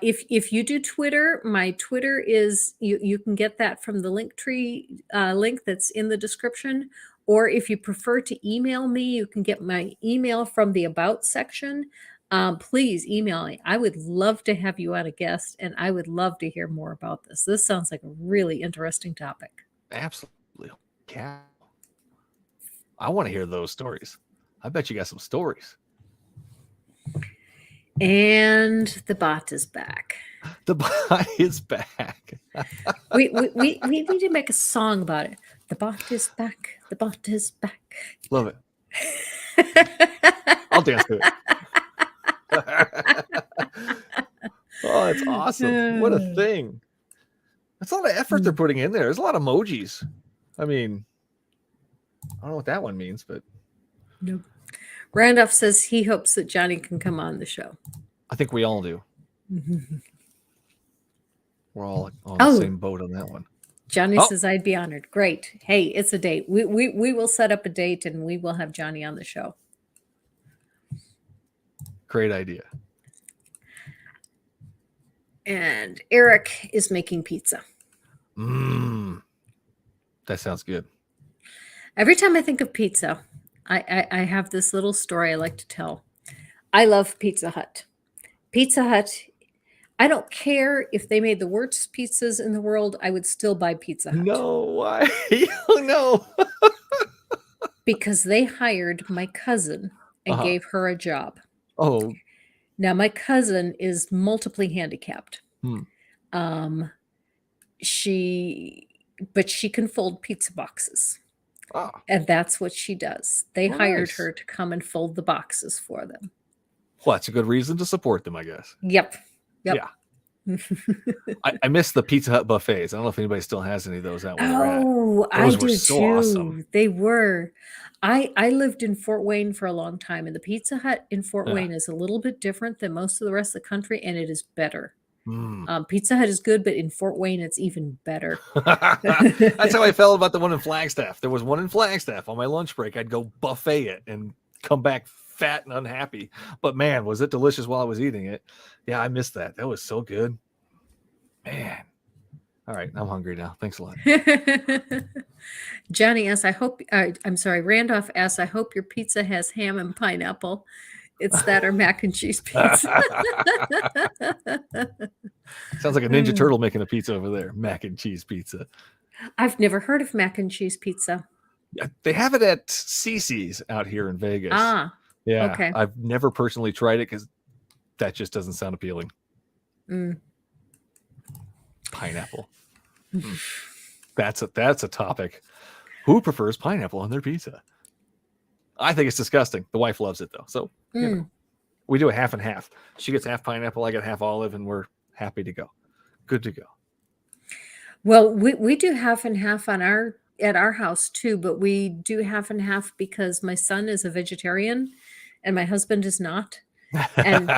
if you do Twitter, my Twitter is you can get that from the link tree link that's in the description. Or if you prefer to email me, you can get my email from the about section. Please email me. I would love to have you on a guest, and I would love to hear more about this. This sounds like a really interesting topic. Absolutely. Cow. I want to hear those stories. I bet you got some stories. And the bot is back. The bot is back. we need to make a song about it. The bot is back. The bot is back. Love it. I'll dance to it. Oh, it's awesome. What a thing. That's a lot of effort they're putting in there. There's a lot of emojis. I mean, I don't know what that one means, but nope. Randolph says he hopes that Johnny can come on the show. I think we all do. We're all on the same boat on that one. Johnny says I'd be honored. Great. Hey, it's a date. We will set up a date and we will have Johnny on the show. Great idea. And Eric is making pizza. That sounds good. Every time I think of pizza, I have this little story I like to tell. I love Pizza Hut. Pizza Hut, I don't care if they made the worst pizzas in the world, I would still buy Pizza Hut. No, why? Oh, no. Because they hired my cousin and gave her a job. Oh. Now, my cousin is multiply handicapped. She can fold pizza boxes. Oh. And that's what she does. They hired her to come and fold the boxes for them. Well, that's a good reason to support them, I guess. Yep. Yeah. I miss the Pizza Hut buffets. I don't know if anybody still has any of those out where they're at. Oh, Those I were do so too. awesome. They were. I lived in Fort Wayne for a long time, and the Pizza Hut in Fort Wayne is a little bit different than most of the rest of the country, and it is better. Pizza Hut is good, but in Fort Wayne, it's even better. That's how I felt about the one in Flagstaff. There was one in Flagstaff on my lunch break. I'd go buffet it and come back fat and unhappy. But man, was it delicious while I was eating it. Yeah, I missed that. That was so good. Man. All right, I'm hungry now. Thanks a lot. Johnny asks, Randolph asks, I hope your pizza has ham and pineapple. It's that or mac and cheese pizza. Sounds like a Ninja Turtle making a pizza over there. Mac and cheese pizza. I've never heard of mac and cheese pizza. They have it at CC's out here in Vegas. Yeah. Okay. I've never personally tried it because that just doesn't sound appealing. Pineapple. That's a topic. Who prefers pineapple on their pizza? I think it's disgusting. The wife loves it though. So we do a half and half. She gets half pineapple, I get half olive, and we're happy to go. Good to go. Well, we do half and half at our house too, but we do half and half because my son is a vegetarian and my husband is not. And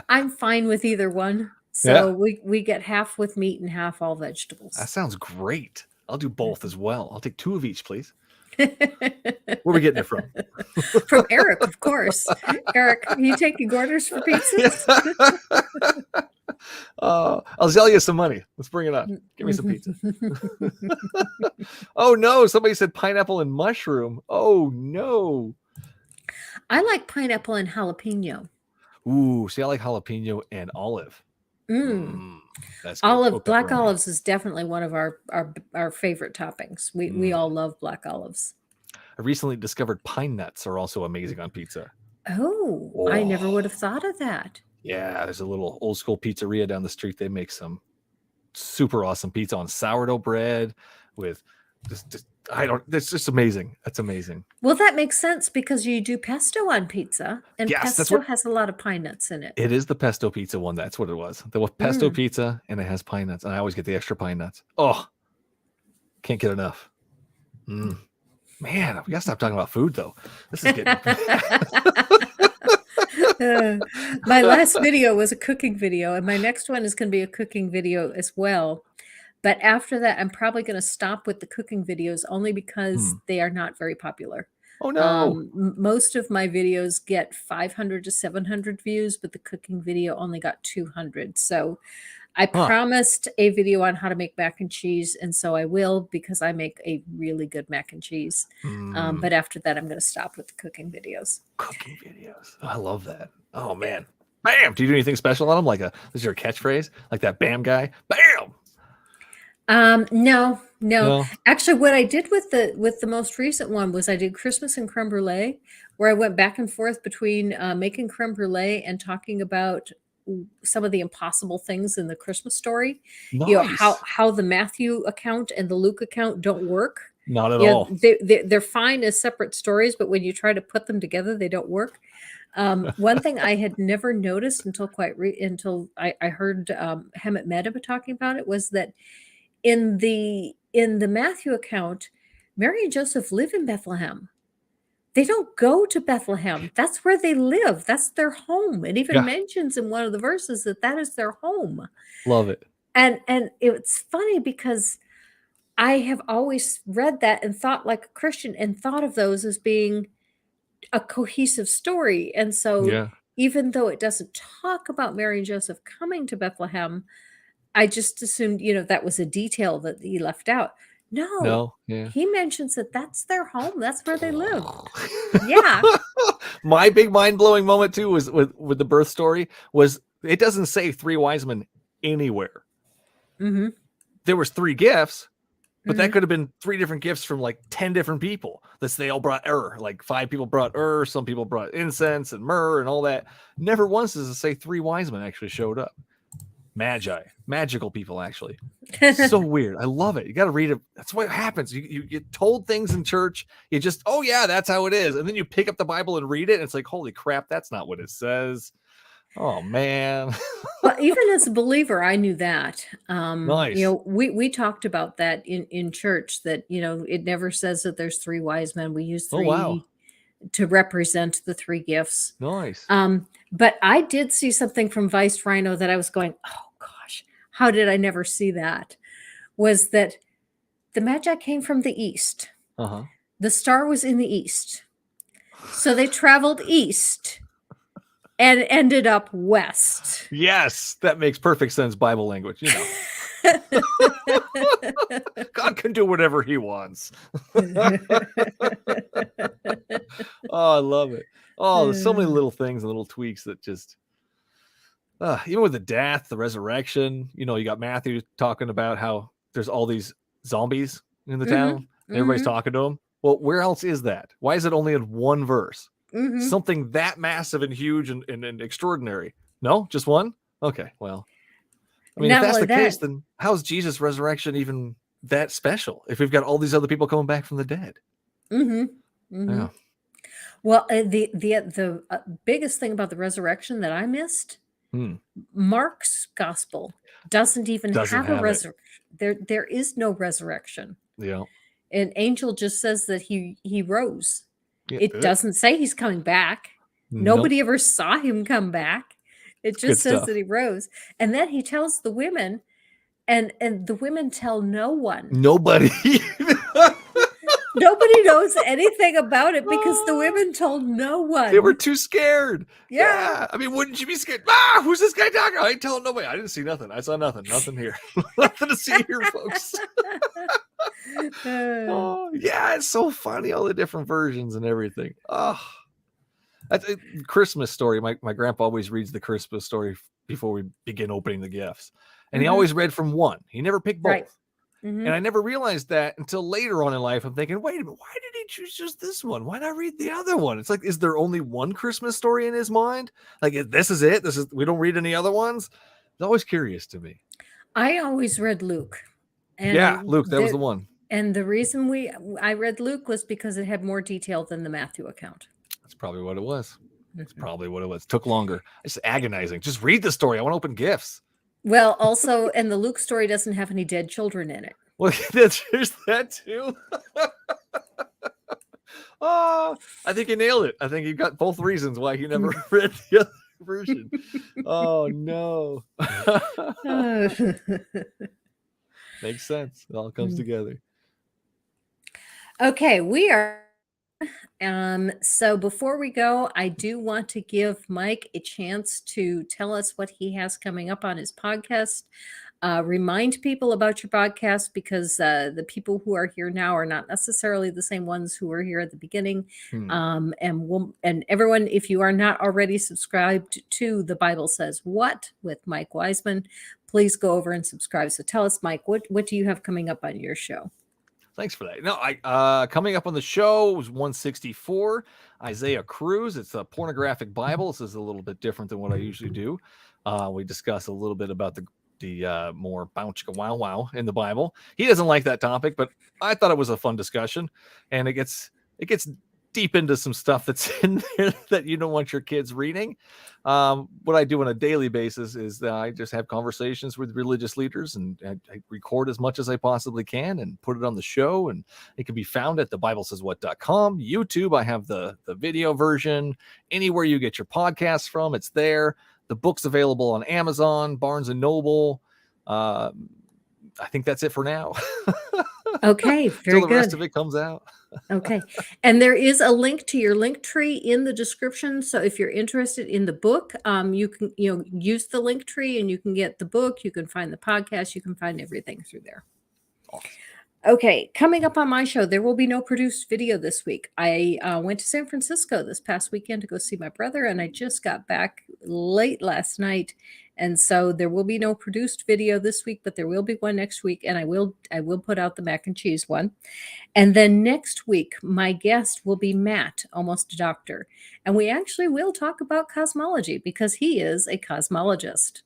I'm fine with either one. So we get half with meat and half all vegetables. That sounds great. I'll do both as well. I'll take 2 of each, please. Where are we getting it from? From Eric, of course. Eric, are you taking orders for pizzas? I'll sell you some money. Let's bring it on. Give me some pizza. Oh no, somebody said pineapple and mushroom. Oh no. I like pineapple and jalapeno. Ooh, see, I like jalapeno and olive. That's olive, black olives is definitely one of our favorite toppings. We all love black olives. I recently discovered pine nuts are also amazing on pizza. Oh, I never would have thought of that. Yeah, there's a little old school pizzeria down the street. They make some super awesome pizza on sourdough bread with it's just amazing. That's amazing. Well, that makes sense because you do pesto on pizza, and pesto has a lot of pine nuts in it. It is the pesto pizza one. That's what it was. The pesto pizza, and it has pine nuts, and I always get the extra pine nuts. Oh, can't get enough. Man, we gotta stop talking about food though. This is getting My last video was a cooking video, and my next one is going to be a cooking video as well. But after that, I'm probably going to stop with the cooking videos only because they are not very popular. Oh no. Most of my videos get 500 to 700 views, but the cooking video only got 200. So I promised a video on how to make mac and cheese, and so I will, because I make a really good mac and cheese. But after that, I'm going to stop with the cooking videos. Cooking videos. I love that. Oh man. Bam. Do you do anything special on them? Like this is your catchphrase? Like that bam guy? Bam. No. Actually, what I did with the most recent one was I did Christmas and creme brulee, where I went back and forth between making creme brulee and talking about some of the impossible things in the Christmas story. Nice. You know, how the Matthew account and the Luke account don't work. Not at all. They're fine as separate stories, but when you try to put them together, they don't work. One thing I had never noticed until I heard Hemant Mehta talking about it was that in the Matthew account, Mary and Joseph live in Bethlehem. They don't go to Bethlehem. That's where they live. That's their home. It even mentions in one of the verses that is their home. Love it. And it's funny because I have always read that and thought like a Christian and thought of those as being a cohesive story. And so even though it doesn't talk about Mary and Joseph coming to Bethlehem, I just assumed, that was a detail that he left out. No. He mentions that that's their home. That's where they live. Yeah. My big mind-blowing moment too was with the birth story was it doesn't say 3 wise men anywhere. Mm-hmm. There was 3 gifts, but that could have been 3 different gifts from like 10 different people. They all brought like 5 people brought some people brought incense and myrrh and all that. Never once does it say 3 wise men actually showed up. Magical people, actually. So weird. I love it. You got to read it. That's what happens. You get told things in church. You just, oh yeah, that's how it is. And then you pick up the Bible and read it. And it's like, holy crap, that's not what it says. Oh man. Well, even as a believer, I knew that. Nice. We talked about that in church, that, it never says that there's 3 wise men. We use 3 to represent the 3 gifts. Nice. But I did see something from Vice Rhino that I was going, oh gosh, how did I never see that? Was that the Magi came from the east. The star was in the east. So they traveled east and ended up west. Yes, that makes perfect sense, Bible language, God can do whatever he wants. Oh, I love it. Oh, there's so many little things and little tweaks that just even with the death, the resurrection, you got Matthew talking about how there's all these zombies in the town and everybody's talking to them. Well, where else is that? Why is it only in one verse? Something that massive and huge and extraordinary. No, just one? Okay, well, I mean, if that's the case, then how's Jesus' resurrection even that special if we've got all these other people coming back from the dead? Yeah. Well, the biggest thing about the resurrection that I missed, Mark's gospel doesn't even have a resurrection. There is no resurrection. Yeah. An angel just says that he rose. Yeah, it doesn't say he's coming back. Nobody ever saw him come back. It just says that he rose. And then he tells the women, and the women tell no one. Nobody. Nobody knows anything about it because the women told no one. They were too scared. Yeah. I mean, wouldn't you be scared? Who's this guy talking? I ain't telling nobody. I didn't see nothing. I saw nothing. Nothing here. Nothing to see here, folks. Yeah, it's so funny. All the different versions and everything. That's a Christmas story. My grandpa always reads the Christmas story before we begin opening the gifts. And he always read from one. He never picked both. Right. And I never realized that until later on in life. I'm thinking, wait a minute, why did he choose just this one? Why not read the other one? It's like, is there only one Christmas story in his mind? Like, this is it? We don't read any other ones? It's always curious to me. I always read Luke. And Luke, that was the one. And the reason I read Luke was because it had more detail than the Matthew account. That's probably what it was. That's probably what it was. It took longer. It's agonizing. Just read the story. I want to open gifts. Well, also, and the Luke story doesn't have any dead children in it. Well, there's that too. I think you nailed it. I think you got both reasons why you never read the other version. Oh no. Makes sense. It all comes together. Okay, we are. So before we go, I do want to give Mike a chance to tell us what he has coming up on his podcast. Remind people about your podcast, because the people who are here now are not necessarily the same ones who were here at the beginning. And everyone, if you are not already subscribed to The Bible Says What with Mike Wiseman, please go over and subscribe. So tell us, Mike, what do you have coming up on your show? Thanks for that. No, coming up on the show was 164, Isaiah Cruz. It's a pornographic Bible. This is a little bit different than what I usually do. We discuss a little bit about the more bounce wow wow in the Bible. He doesn't like that topic, but I thought it was a fun discussion, and it gets deep into some stuff that's in there that you don't want your kids reading. What I do on a daily basis is that I just have conversations with religious leaders, and I record as much as I possibly can and put it on the show. And it can be found at thebiblesayswhat.com, YouTube. I have the video version. Anywhere you get your podcasts from, it's there. The book's available on Amazon, Barnes and Noble. I think that's it for now. Okay, very Till the rest of it comes out. Okay. And there is a link to your link tree in the description. So if you're interested in the book, you can, use the link tree and you can get the book. You can find the podcast. You can find everything through there. Awesome. Okay. Coming up on my show, there will be no produced video this week. I went to San Francisco this past weekend to go see my brother, and I just got back late last night. And so there will be no produced video this week, but there will be one next week. And I will put out the mac and cheese one. And then next week, my guest will be Matt, almost a doctor. And we actually will talk about cosmology because he is a cosmologist.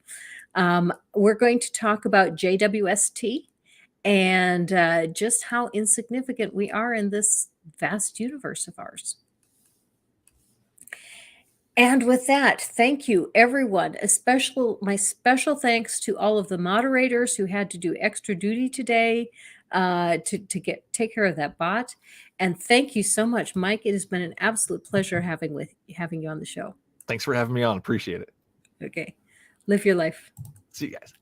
We're going to talk about JWST and just how insignificant we are in this vast universe of ours. And with that, thank you, everyone. My special thanks to all of the moderators who had to do extra duty today to take care of that bot. And thank you so much, Mike. It has been an absolute pleasure having you on the show. Thanks for having me on. Appreciate it. Okay. Live your life. See you guys.